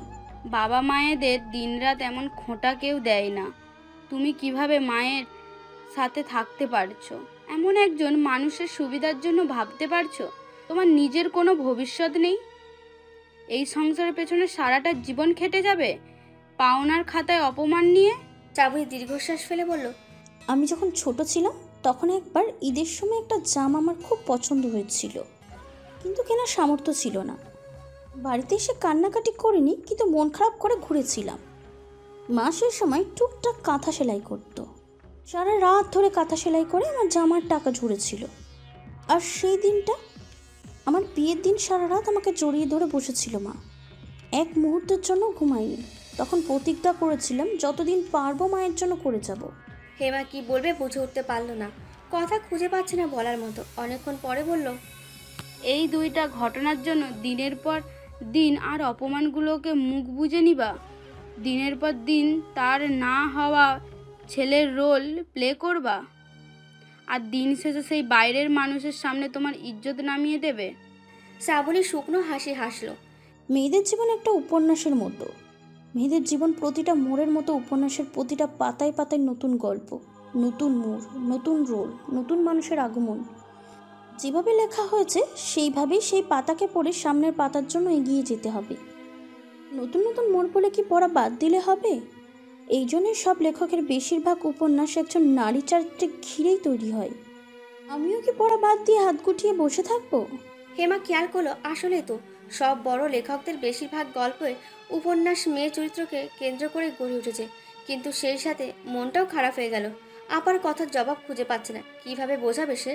Speaker 11: বাবা মায়েদের দিনরাত এমন খোঁটা কেউ দেয় না। তুমি কিভাবে মায়ের সাথে থাকতে পারছো? এমন একজন মানুষের সুবিধার জন্য ভাবতে পারছো তোমার নিজের কোনো ভবিষ্যৎ নেই? এই সংসারের পেছনে সারাটা জীবন খেটে যাবে পাওনার খাতায় অপমান নিয়ে?
Speaker 1: শ্রাবণী দীর্ঘশ্বাস ফেলে বলল,
Speaker 2: আমি যখন ছোট ছিলাম তখন একবার ঈদের সময় একটা জামা আমার খুব পছন্দ হয়েছিল, কিন্তু কেনার সামর্থ্য ছিল না। বাড়িতে এসে কান্নাকাটি করিনি, কিন্তু মন খারাপ করে ঘুরেছিলাম। মা সেই সময় টুকটাক কাঁথা সেলাই করতো। সারা রাত ধরে কাঁথা সেলাই করে আমার জামার টাকা ঝরেছিল। আর সেই দিনটা আমার বিয়ের দিন, সারা রাত আমাকে জড়িয়ে ধরে বসেছিল মা। এক মুহূর্তের জন্য ঘুমাইনি। তখন প্রতিজ্ঞা করেছিলাম যতদিন পারবো মায়ের জন্য করে যাব।
Speaker 1: হেমা কি বলবে বুঝে উঠতে পারল না, কথা খুঁজে পাচ্ছে না বলার মতো। অনেকক্ষণ পরে বলল,
Speaker 11: এই দুইটা ঘটনার জন্য দিনের পর দিন আর অপমানগুলোকে মুখ বুজে নিবা? দিনের পর দিন তার না হওয়া ছেলের রোল প্লে করবা? আর দিন শেষে সেই বাইরের মানুষের সামনে তোমার ইজ্জত নামিয়ে দেবে?
Speaker 1: শ্রাবণী শুকনো হাসি হাসলো।
Speaker 2: মেয়েদের জীবন একটা উপন্যাসের মতো। মেয়েদের জীবন প্রতিটা মোড়ের মতো উপন্যাসের প্রতিটা পাতায় পাতায় নতুন গল্প, নতুন মোড়, নতুন রোল, নতুন মানুষের আগমন। যেভাবে লেখা হয়েছে সেইভাবেই সেই পাতাকে পড়ে সামনের পাতার জন্য এগিয়ে যেতে হবে। নতুন নতুন মোড় বলে কি পড়া বাদ দিলে হবে? এই জন্যই সব লেখকের বেশিরভাগ উপন্যাস একজন নারী চরিত্রে ঘিরেই তৈরি হয়। আমিও কি পড়া বাদ দিয়ে হাত গুটিয়ে বসে থাকবো?
Speaker 1: হেমা খেয়াল করলো, আসলে তো সব বড় লেখকদের বেশিরভাগ গল্পে উপন্যাস মেয়ে চরিত্রকে কেন্দ্র করে গড়ে উঠেছে। কিন্তু সেই সাথে মনটাও খারাপ হয়ে গেল। আপার কথার জবাব খুঁজে পাচ্ছে না, কিভাবে বোঝাবে সে।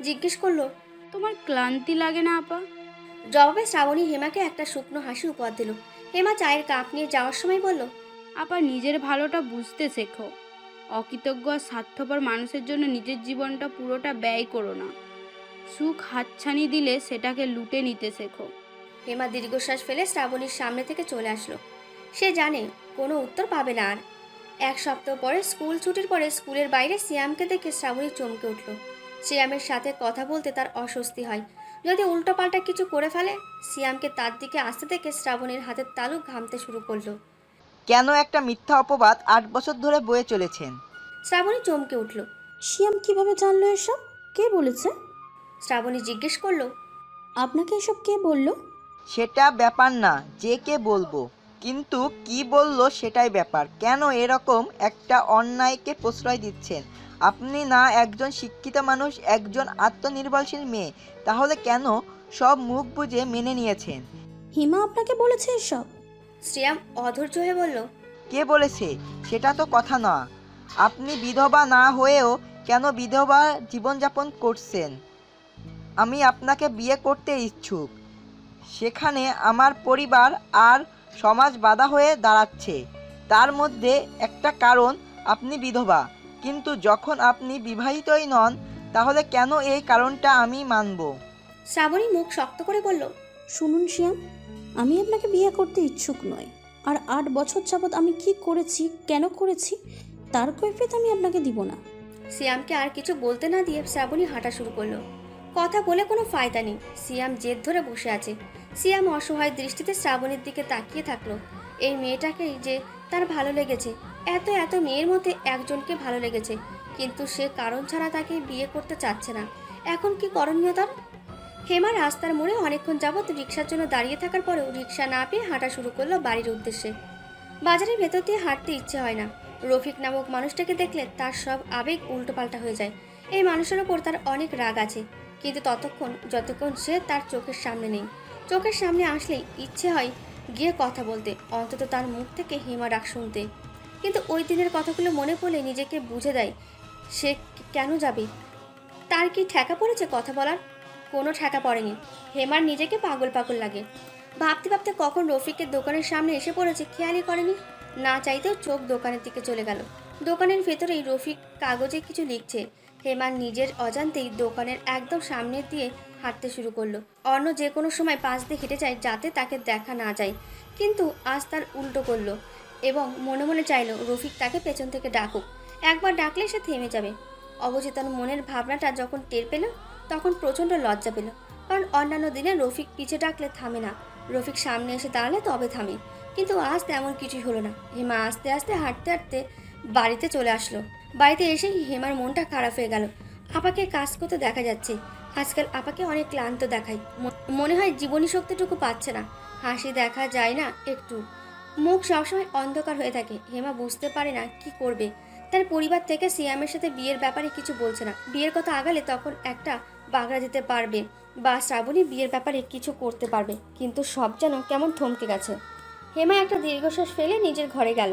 Speaker 1: জিজ্ঞেস করলো,
Speaker 11: তোমার ক্লান্তি লাগে না আপা?
Speaker 1: জবাবে শ্রাবণী হেমাকে একটা শুকনো হাসি উপহার দিল। হেমা চায়ের কাপ নিয়ে যাওয়ার সময় বলল,
Speaker 11: আপা নিজের ভালোটা বুঝতে শেখো। অকৃতজ্ঞ আর স্বার্থপর মানুষের জন্য নিজের জীবনটা পুরোটা ব্যয় করো না। সুখ হাতছানি দিলে সেটাকে লুটে নিতে শেখো।
Speaker 1: হেমা দীর্ঘশ্বাস ফেলে শ্রাবণীর সামনে থেকে চলে আসলো। সে জানে কোনো উত্তর পাবে না আর। এক সপ্তাহ পরে স্কুল ছুটির পরে স্কুলের বাইরে সিয়ামকে দেখে শ্রাবণী চমকে উঠল। সিয়ামের সাথে কথা বলতে তার অস্বস্তি হয়, যদি উল্টোপাল্টা কিছু করে ফেলে। সিয়ামকে তার দিকে আসতে দেখে শ্রাবণীর হাতের তালু ঘামতে শুরু করলো।
Speaker 4: কেন একটা মিথ্যা অপবাদ 8 বছর ধরে বয়ে চলেছেন?
Speaker 1: শ্রাবণী চমকে উঠল।
Speaker 2: সিয়াম কিভাবে জানলো এসব? কে বলেছে?
Speaker 1: শ্রাবণী জিজ্ঞেস করলো,
Speaker 2: আপনাকে এসব কে বলল?
Speaker 4: সেটা ব্যাপার না যে কে বলবো, কিন্তু কি বললো সেটাই ব্যাপার। কেন এরকম একটা অন্যায়কে প্রশ্রয় দিচ্ছেন? আপনি না একজন শিক্ষিত মানুষ, একজন আত্মনির্ভরশীল মেয়ে, তাহলে কেন সব মুখ বুজে মেনে নিয়েছেন?
Speaker 2: হিমা আপনাকে বলেছে এসব?
Speaker 1: সিয়াম অধৈর্য হয়ে বলল,
Speaker 4: কে বলেছে সেটা তো কথা না। আপনি বিধবা না হয়েও কেন বিধবা জীবনযাপন করছেন? আমি আপনাকে বিয়ে করতে ইচ্ছুক, সেখানে আমার পরিবার আর সমাজ বাধা হয়ে দাঁড়াচ্ছে। তার মধ্যে একটা কারণ আপনি বিধবা, কিন্তু যখন আপনি বিবাহিতই নন, তাহলে কেন এই কারণটা আমি মানব?
Speaker 1: শ্রাবণী মুখ শক্ত করে বলল,
Speaker 2: শুনুন শিয়াম, আমি আপনাকে বিয়ে করতে ইচ্ছুক নই। আর 8 বছর যাবৎ আমি কি করেছি, কেন করেছি, তার কৈফিয়ত আমি আপনাকে দিব না।
Speaker 1: সিয়ামকে আর কিছু বলতে না দিয়ে শ্রাবণী হাঁটা শুরু করলো। কথা বলে কোনো ফায়দা নেই, সিয়াম জেদ ধরে বসে আছে। সিয়াম অসহায় দৃষ্টিতে শ্রাবণীর দিকে তাকিয়ে থাকলো। এই মেয়েটাকেই যে তার ভালো লেগেছে, এত এত মেয়ের মধ্যে একজনকে ভালো লেগেছে, কিন্তু সে কারণ ছাড়া তাকে বিয়ে করতে চাচ্ছে না। এখন কি করণীয় তার? হেমা রাস্তার মোড়ে অনেকক্ষণ যাবৎ রিক্সার জন্য দাঁড়িয়ে থাকার পরেও রিক্সা না পেয়ে হাঁটা শুরু করলো বাড়ির উদ্দেশ্যে। বাজারের ভেতর দিয়ে হাঁটতে ইচ্ছে হয় না। রফিক নামক মানুষটাকে দেখলে তার সব আবেগ উল্টোপাল্টা হয়ে যায়। এই মানুষের ওপর তার অনেক রাগ আছে, কিন্তু যতক্ষণ সে তার চোখের সামনে নেই। চোখের সামনে আসলেই ইচ্ছে হয় গিয়ে কথা বলতে, অন্তত তার মুখ থেকে হেমা ডাক শুনতে। কিন্তু ওই দিনের কথাগুলো মনে পড়লে নিজেকে বুঝে দেয় সে কেন যাবে। তার কি ঠেকা পড়েছে কথা বলার? কোনো ঠেকা পড়েনি। হেমার নিজেকে পাগল পাগল লাগে। ভাবতে ভাবতে কখন রফিকের দোকানের সামনে এসে পড়েছে খেয়ালই করেনি। না চাইতেও চোখ দোকানের দিকে চলে গেল। দোকানের ভেতরেই রফিক কাগজে কিছু লিখছে। হেমার নিজের অজান্তেই দোকানের একদম সামনে দিয়ে হাঁটতে শুরু করলো। অন্য যে কোনো সময় পাশ দিয়ে হেঁটে যায় যাতে তাকে দেখা না যায়, কিন্তু আজ তার উল্টো করলো এবং মনে মনে চাইলো রফিক তাকে পেছন থেকে ডাকুক। একবার ডাকলে সে থেমে যাবে। অবচেতন মনের ভাবনাটা যখন টের পেল তখন প্রচণ্ড লজ্জা পেল, কারণ অন্যান্য দিনে রফিক পিছে ডাকলে থামে না, রফিক সামনে এসে দাঁড়ালে তবে থামে। কিন্তু আজ তেমন কিছুই হলো না। হেমা আস্তে আস্তে হাঁটতে হাঁটতে বাড়িতে চলে আসলো। বাড়িতে এসেই হেমার মনটা খারাপ হয়ে গেল। আপাকে কাজ করতে দেখা যাচ্ছে। আজকাল আপাকে অনেক ক্লান্ত দেখায়, মনে হয় জীবনী শক্তিটুকু পাচ্ছে না। হাসি দেখা যায় না একটু, মুখ সবসময় অন্ধকার হয়ে থাকে। হেমা বুঝতে পারে না কি করবে। তার পরিবার থেকে সিয়ামের সাথে বিয়ের ব্যাপারে কিছু বলছে না। বিয়ের কথা আগালে তখন একটা বাগড়া দিতে পারবে বা শ্রাবণী বিয়ের ব্যাপারে কিছু করতে পারবে, কিন্তু সব যেন কেমন থমকে গেছে। হেমা একটা দীর্ঘশ্বাস ফেলে নিজের ঘরে গেল।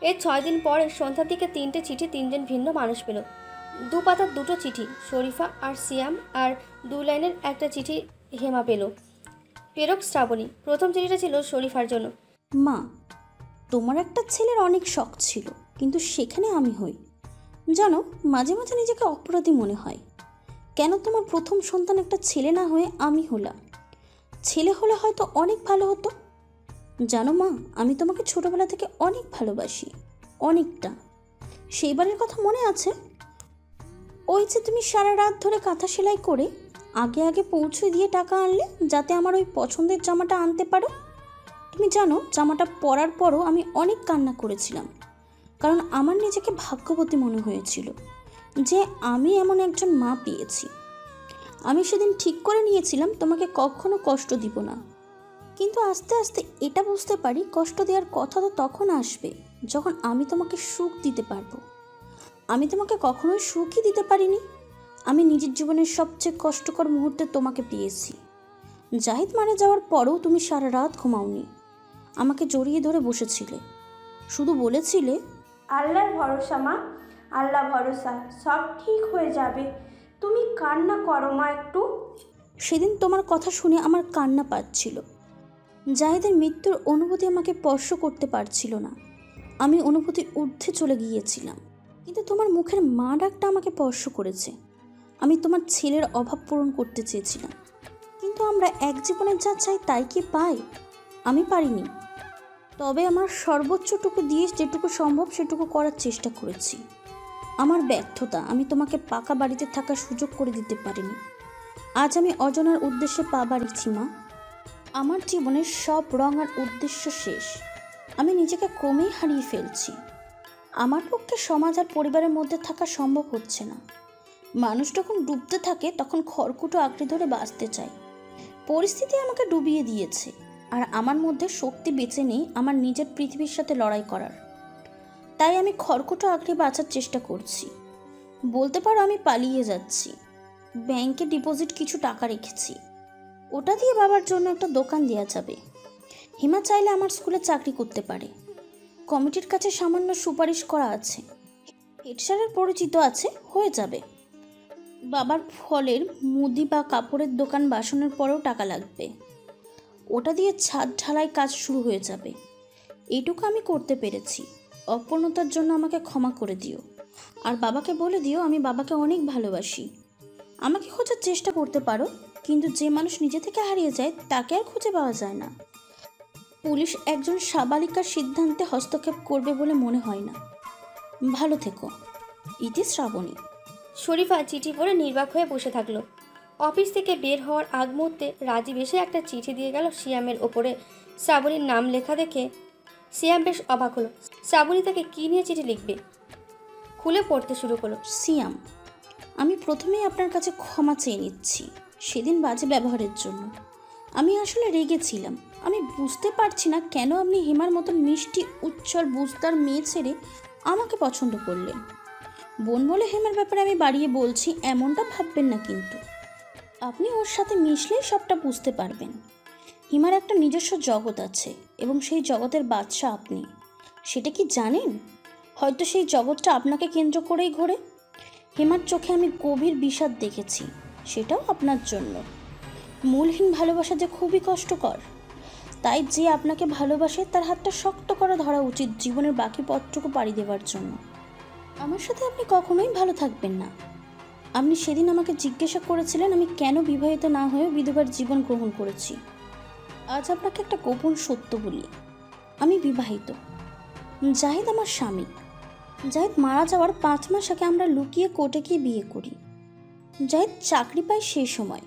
Speaker 1: এর 6 দিন পরে সন্ধ্যার দিকে 3টে চিঠি 3জন ভিন্ন মানুষ পেল। 2 পাতার 2টো চিঠি, শরীফা আর সিয়াম, আর 2 লাইনের একটা চিঠি হেমা পেল। প্রেরক শ্রাবণী। প্রথম চিঠিটা ছিল শরীফার জন্য।
Speaker 2: মা, তোমার একটা ছেলের অনেক শখ ছিল, কিন্তু সেখানে আমি হই। জানো, মাঝে মাঝে নিজেকে অপরাধী মনে হয়। কেন তোমার প্রথম সন্তান একটা ছেলে না হয়ে আমি হলাম? ছেলে হলে হয়তো অনেক ভালো হতো। জানো মা, আমি তোমাকে ছোটবেলা থেকে অনেক ভালোবাসি, অনেকটা। সেইবারের কথা মনে আছে? ওই যে তুমি সারা রাত ধরে কাঁথা সেলাই করে আগে আগে পৌঁছে দিয়ে টাকা আনলে যাতে আমার ওই পছন্দের জামাটা আনতে পারো। তুমি জানো, জামাটা পরার পরও আমি অনেক কান্না করেছিলাম, কারণ আমার নিজেকে ভাগ্যবতী মনে হয়েছিল যে আমি এমন একজন মা পেয়েছি। আমি সেদিন ঠিক করে নিয়েছিলাম তোমাকে কখনো কষ্ট দিব না, কিন্তু আস্তে আস্তে এটা বুঝতে পারি কষ্ট দেওয়ার কথা তো তখন আসবে যখন আমি তোমাকে সুখ দিতে পারবো। আমি তোমাকে কখনোই সুখই দিতে পারিনি। আমি নিজের জীবনের সবচেয়ে কষ্টকর মুহূর্তে তোমাকে পেয়েছি। জাহিদ মারা যাওয়ার পরও তুমি সারা রাত ঘুমাওনি, আমাকে জড়িয়ে ধরে বসেছিলে, শুধু বলেছিলে,
Speaker 7: আল্লাহর ভরসা মা, আল্লাহ ভরসা, সব ঠিক হয়ে যাবে, তুমি কান্না করো মা একটু।
Speaker 2: সেদিন তোমার কথা শুনে আমার কান্না পাচ্ছিল। জাহিদের মৃত্যুর অনুভূতি আমাকে স্পর্শ করতে পারছিল না। আমি অনুভূতির ঊর্ধ্বে চলে গিয়েছিলাম, কিন্তু তোমার মুখের মা ডাকটা আমাকে স্পর্শ করেছে। আমি তোমার ছেলের অভাব পূরণ করতে চেয়েছিলাম, কিন্তু আমরা এক জীবনে যা চাই তাই কি পাই? আমি পারিনি। তবে আমার সর্বোচ্চটুকু দিয়ে যেটুকু সম্ভব সেটুকু করার চেষ্টা করেছি। আমার ব্যর্থতা, আমি তোমাকে পাকা বাড়িতে থাকার সুযোগ করে দিতে পারিনি। আজ আমি অজানার উদ্দেশ্যে পা বাড়িয়েছি মা। আমার জীবনের সব রং আর উদ্দেশ্য শেষ। আমি নিজেকে ক্রমেই হারিয়ে ফেলছি। আমার পক্ষে সমাজ আর পরিবারের মধ্যে থাকা সম্ভব হচ্ছে না। মানুষ যখন ডুবতে থাকে তখন খড়কুটো আঁকড়ে ধরে বাঁচতে চায়। পরিস্থিতি আমাকে ডুবিয়ে দিয়েছে, আর আমার মধ্যে শক্তি বেঁচে নেই আমার নিজের পৃথিবীর সাথে লড়াই করার। তাই আমি খড়কুটো আঁকড়ে বাঁচার চেষ্টা করছি। বলতে পারো আমি পালিয়ে যাচ্ছি। ব্যাংকে ডিপোজিট কিছু টাকা রেখেছি, ওটা দিয়ে বাবার জন্য একটা দোকান দেওয়া যাবে। হিমা চাইলে আমার স্কুলে চাকরি করতে পারে। কমিটির কাছে সামান্য সুপারিশ করা আছে, হেড স্যারের পরিচিত আছে, হয়ে যাবে। বাবার ফলের মুদি বা কাপড়ের দোকান বাসনের পরেও টাকা লাগবে, ওটা দিয়ে ছাদ ঢালাই কাজ শুরু হয়ে যাবে। এইটুকু আমি করতে পেরেছি। অপূর্ণতার জন্য আমাকে ক্ষমা করে দিও, আর বাবাকে বলে দিও আমি বাবাকে অনেক ভালোবাসি। আমাকে খোঁজার চেষ্টা করতে পারো, কিন্তু যে মানুষ নিজে থেকে হারিয়ে যায় তাকে আর খুঁজে পাওয়া যায় না। পুলিশ একজন সাবালিকার সিদ্ধান্তে হস্তক্ষেপ করবে বলে মনে হয় না। ভালো থেকো। ইতি শ্রাবণী।
Speaker 1: শরীফা চিঠি পড়ে নির্বাক হয়ে বসে থাকলো। অফিস থেকে বের হওয়ার আগ মুহূর্তে রাজীব এসে একটা চিঠি দিয়ে গেল সিয়ামের ওপরে শ্রাবণীর নাম লেখা দেখে সিয়াম বেশ অবাক হলো। শ্রাবণী তাকে কী নিয়ে চিঠি লিখবে খুলে পড়তে শুরু করলো।
Speaker 2: সিয়াম, আমি প্রথমেই আপনার কাছে ক্ষমা চেয়ে নিচ্ছি সেদিন বাজে ব্যবহারের জন্য। আমি আসলে রেগেছিলাম। আমি বুঝতে পারছি না কেন আপনি হেমার মতন মিষ্টি উচ্ছল বুঝদার মেয়ে ছেড়ে আমাকে পছন্দ করলেন। বোন বলে হেমার ব্যাপারে আমি বাড়িয়ে বলছি এমনটা ভাববেন না, কিন্তু আপনি ওর সাথে মিশলেই সবটা বুঝতে পারবেন। হিমার একটা নিজস্ব জগৎ আছে এবং সেই জগতের বাদশা আপনি। সেটা কি জানেন? হয়তো সেই জগৎটা আপনাকে কেন্দ্র করেই ঘোরে। হিমার চোখে আমি গভীর বিষাদ দেখেছি, সেটাও আপনার জন্য। মূলহীন ভালোবাসা যে খুবই কষ্টকর। তাই যে আপনাকে ভালোবাসে তার হাতটা শক্ত করে ধরা উচিত জীবনের বাকি পথটুকু পাড়ি দেওয়ার জন্য। আমার সাথে আপনি কখনোই ভালো থাকবেন না। আপনি সেদিন আমাকে জিজ্ঞাসা করেছিলেন আমি কেন বিবাহিত না হয়ে বিধবার জীবন গ্রহণ করেছি। আজ আপনাকে একটা গোপন সত্য বলি, আমি বিবাহিত। জাহিদ আমার স্বামী। জাহিদ মারা যাওয়ার 5 মাস আগে আমরা লুকিয়ে কোর্টে গিয়ে বিয়ে করি। জাহিদ চাকরি পায় সেই সময়।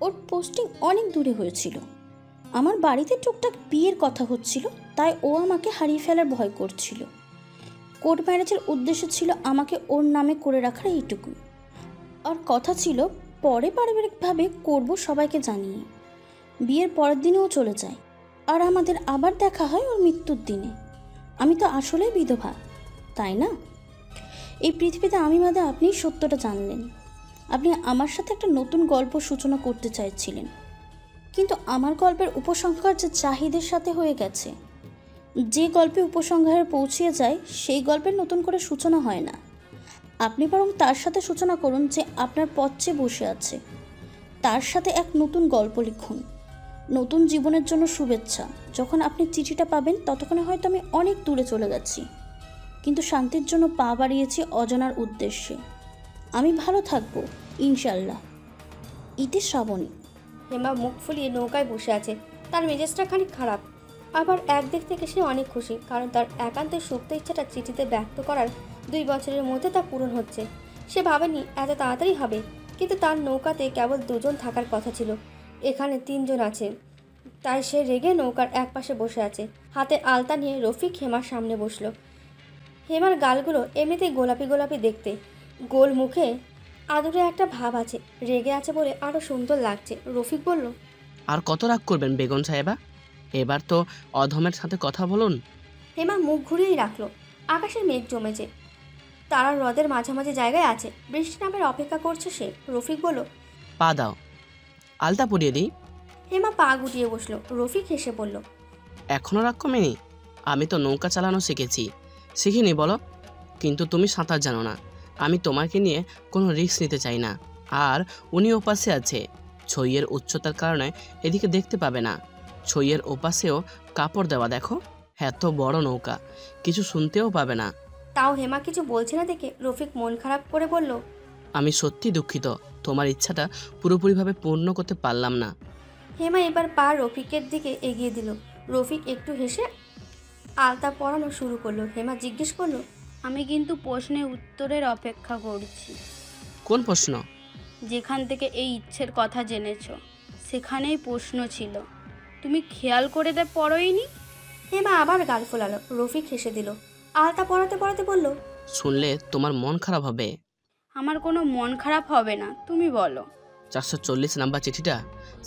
Speaker 2: ওর পোস্টিং অনেক দূরে হয়েছিল। আমার বাড়িতে টুকটাক বিয়ের কথা হচ্ছিল, তাই ও আমাকে হারিয়ে ফেলার ভয় করছিল। কোর্ট ম্যারেজের উদ্দেশ্য ছিল আমাকে ওর নামে করে রাখার এইটুকু। আর কথা ছিল পরে পারিবারিকভাবে করব সবাইকে জানিয়ে। বিয়ের পরের দিনেও চলে যায়, আর আমাদের আবার দেখা হয় ওর মৃত্যুর দিনে। আমি তো আসলেই বিধবা, তাই না? এই পৃথিবীতে আমি বাদে আপনিই সত্যটা জানলেন। আপনি আমার সাথে একটা নতুন গল্প সূচনা করতে চাইছিলেন, কিন্তু আমার গল্পের উপসংহার যে জাহিদের সাথে হয়ে গেছে। যে গল্পে উপসংহারে পৌঁছিয়ে যায় সেই গল্পের নতুন করে সূচনা হয় না। আপনি বরং তার সাথে সূচনা করুন যে আপনার পথ চেয়ে বসে আছে। তার সাথে এক নতুন গল্প লিখুন। নতুন জীবনের জন্য শুভেচ্ছা। যখন আপনি চিঠিটা পাবেন ততক্ষণে হয়তো আমি অনেক দূরে চলে গেছি, কিন্তু শান্তির জন্য পা বাড়িয়েছি অজানার উদ্দেশ্যে। আমি ভালো থাকবো ইনশাল্লাহ। ইতি শ্রাবণী।
Speaker 1: হেমা মুখ ফুলিয়ে নৌকায় বসে আছে। তার মেজাজটা খানিক খারাপ, আবার একদিক থেকে সে অনেক খুশি, কারণ তার একান্তের সুপ্ত ইচ্ছাটা চিঠিতে ব্যক্ত করার 2 বছরের মধ্যে তা পূরণ হচ্ছে। সে ভাবেনি এত তাড়াতাড়ি হবে, কিন্তু তার নৌকাতে কেবল 2 জন থাকার কথা ছিল, এখানে 3 জন আছে। তাই সে রেগে নৌকার এক পাশে বসে আছে। হাতে আলতা নিয়ে রফিক হেমার সামনে বসলো। হেমার গালগুলো এমনিতেই গোলাপি গোলাপি দেখতে, গোল মুখে আদুরে একটা ভাব আছে। রেগে আছে বলে আরও সুন্দর লাগছে। রফিক বলল,
Speaker 10: আর কত রাগ করবেন বেগম সাহেবা? এবার তো অধমের সাথে কথা বলুন।
Speaker 1: হেমা মুখ ঘুরিয়েই রাখলো। আকাশে মেঘ জমেছে, তারা হ্রদের মাঝামাঝি জায়গায় আছে। বৃষ্টি নামের অপেক্ষা করছে সে। রফিক বলল,
Speaker 10: পা দাও, আলতা পরিয়ে দিই।
Speaker 1: হেমা পা গুটিয়ে বসলো। রফিক হেসে বলল,
Speaker 10: এখনো রাগ কমেনি? আমি তো নৌকা চালানো শিখেছি। শিখিনি বলো? কিন্তু তুমি সাঁতার জানো না। আমি তোমাকে নিয়ে কোনো রিস্ক নিতে চাই না। আর উনি ওপাশে আছে। ছইয়ের উচ্চতার কারণে এদিকে দেখতে পাবে না। ছইয়ের ওপাশেও কাপড় দেওয়া, দেখো এত বড় নৌকা, কিছু শুনতেও পাবে না।
Speaker 1: তাও হেমা কিছু বলছে না দেখে রফিক মন খারাপ করে বলল,
Speaker 10: আমি সত্যি দুঃখিত, তোমার ইচ্ছাটা পুরোপুরিভাবে পূর্ণ করতে পারলাম না।
Speaker 1: হেমা এবার পা রফিকের দিকে এগিয়ে দিল। রফিক একটু হেসে আলতা পরানো শুরু করলো। হেমা জিজ্ঞেস করলো,
Speaker 11: আমি কিন্তু প্রশ্নের উত্তরের অপেক্ষা করছি।
Speaker 10: কোন প্রশ্ন?
Speaker 11: যেখান থেকে এই ইচ্ছের কথা জেনেছ সেখানেই প্রশ্ন ছিল। তুমি খেয়াল করে পড়োইনি?
Speaker 1: হেমা আবার গাল ফোলালো। রফিক হেসে দিল। আলতা পরাতে পরাতে বলল,
Speaker 10: শুনলে তোমার মন খারাপ হবে।
Speaker 11: আমার কোনো মন খারাপ হবে না, তুমি বলো।
Speaker 10: 440 নাম্বার চিঠিটা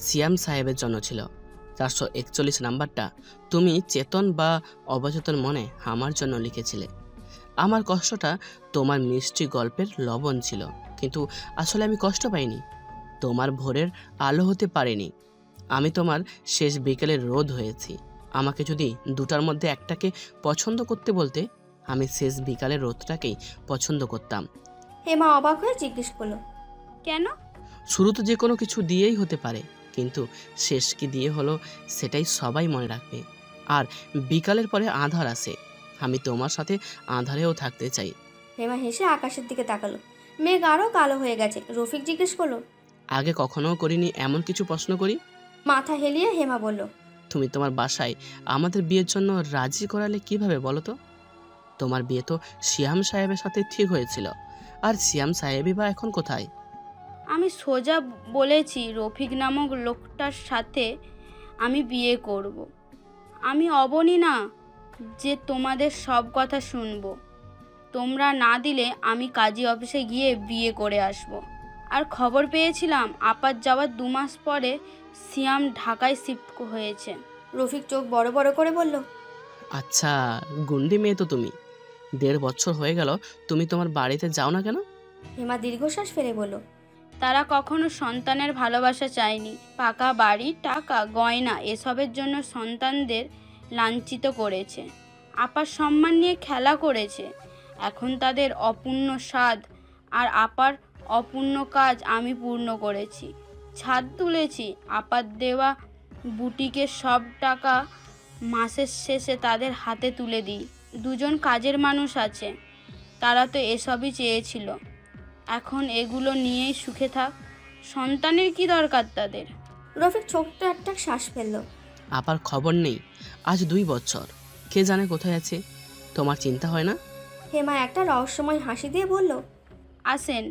Speaker 10: সিয়াম সাহেবের জন্য ছিল। 441 নাম্বারটা তুমি চেতন বা অবচেতন মনে আমার জন্য লিখেছিলে। আমার কষ্টটা তোমার মিষ্টি গল্পের লবণ ছিল, কিন্তু আসলে আমি কষ্ট পাইনি। তোমার ভোরের আলো হতে পারিনি। আমি তোমার শেষ বিকেলের রোদ হয়েছি। আমাকে যদি দুটার মধ্যে একটাকে পছন্দ করতে বলতে, আমি শেষ বিকালের রোদটাকেই পছন্দ করতাম।
Speaker 1: হেমা অবাক হয়ে জিজ্ঞেস করলো,
Speaker 11: কেন?
Speaker 10: শুরু তো যে কোনো কিছু দিয়েই হতে পারে, কিন্তু শেষ কি দিয়ে হলো সেটাই সবাই মনে রাখবে। আর বিকালের পরে আঁধার আসে। আমি তোমার সাথে আঁধারেও থাকতে চাই।
Speaker 1: হেমা হেসে আকাশের দিকে তাকালো। মেঘ আরও কালো হয়ে গেছে। রফিক জিজ্ঞেস করলো,
Speaker 10: আগে কখনো করিনি এমন কিছু প্রশ্ন করি?
Speaker 1: মাথা হেলিয়ে হেমা বলল,
Speaker 10: তুমি তোমার বাসায় আমাদের বিয়ের জন্য রাজি করালে কিভাবে বলো তো? তোমার বিয়ে তো শিয়াম সাহেবের সাথে ঠিক হয়েছিল, আর শিয়াম সাহেবই বা এখন কোথায়?
Speaker 11: আমি সোজা বলেছি রফিক নামক লোকটার সাথে আমি বিয়ে করব। আমি অবনী না যে তোমাদের সব কথা শুনবো। তোমরা না দিলে আমি কাজী অফিসে গিয়ে বিয়ে করে আসব। আর খবর পেয়েছিলাম আপার যাওয়ার 2 মাস পরে সিয়াম ঢাকায় শিফট হয়েছে।
Speaker 1: রফিক চোখ বড় বড় করে বলল,
Speaker 10: আচ্ছা, গুন্ডি মেয়ে তো তুমি। 1.5 বছর হয়ে গেল, তুমি তোমার বাড়িতে যাও না কেন?
Speaker 1: হেমা দীর্ঘশ্বাস ফেলে বলল,
Speaker 11: তারা কখনো সন্তানের ভালোবাসা চায়নি। পাকা বাড়ি, টাকা, গয়না এসবের জন্য সন্তানদের লাঞ্ছিত করেছে। আপার সম্মান নিয়ে খেলা করেছে। এখন তাদের অপূর্ণ স্বাদ আর আপার অপূর্ণ কাজ আমি পূর্ণ করেছি। ছাদ তুলেছি। আপার দেওয়া বুটিকের সব টাকা মাসের শেষে তাদের হাতে তুলে দিই। 2জন কাজের মানুষ আছে, তারা তো এসবই চেয়েছিল। এখন এগুলো নিয়েই সুখে থাক। সন্তানের কি দরকার তাদের?
Speaker 1: রফিক ছোট্ট একটা শ্বাস ফেলল।
Speaker 10: আপার খবর নেই আজ 2 বছর, কে জানে কোথায় আছে। তোমার চিন্তা হয় না?
Speaker 1: হেমা একটা রহস্যময় হাসি দিয়ে বলল,
Speaker 11: আসেন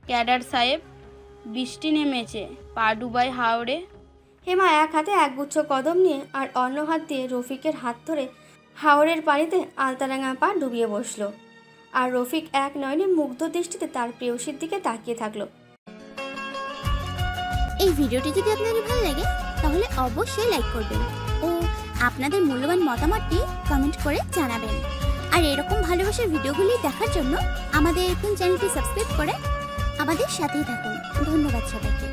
Speaker 11: ক্যাডার সাহেব, বৃষ্টি নেমেছে, পা ডুবাই হাওড়ে।
Speaker 1: হেমা এক হাতে একগুচ্ছ কদম নিয়ে আর অন্য হাত দিয়ে রফিকের হাত ধরে হাওরের পানিতে আলতারাঙা পা ডুবিয়ে বসলো। আর রফিক এক নয়নে মুগ্ধ দৃষ্টিতে তার প্রেয়সীর দিকে তাকিয়ে থাকলো।
Speaker 12: এই ভিডিওটি যদি আপনাদের ভালো লাগে তাহলে অবশ্যই লাইক করবেন ও আপনাদের মূল্যবান মতামতটি কমেন্ট করে জানাবেন। আর এরকম ভালোবাসার ভিডিওগুলি দেখার জন্য আমাদের এখন চ্যানেলটি সাবস্ক্রাইব করে আমাদের সাথেই থাকুন। ধন্যবাদ সবাইকে।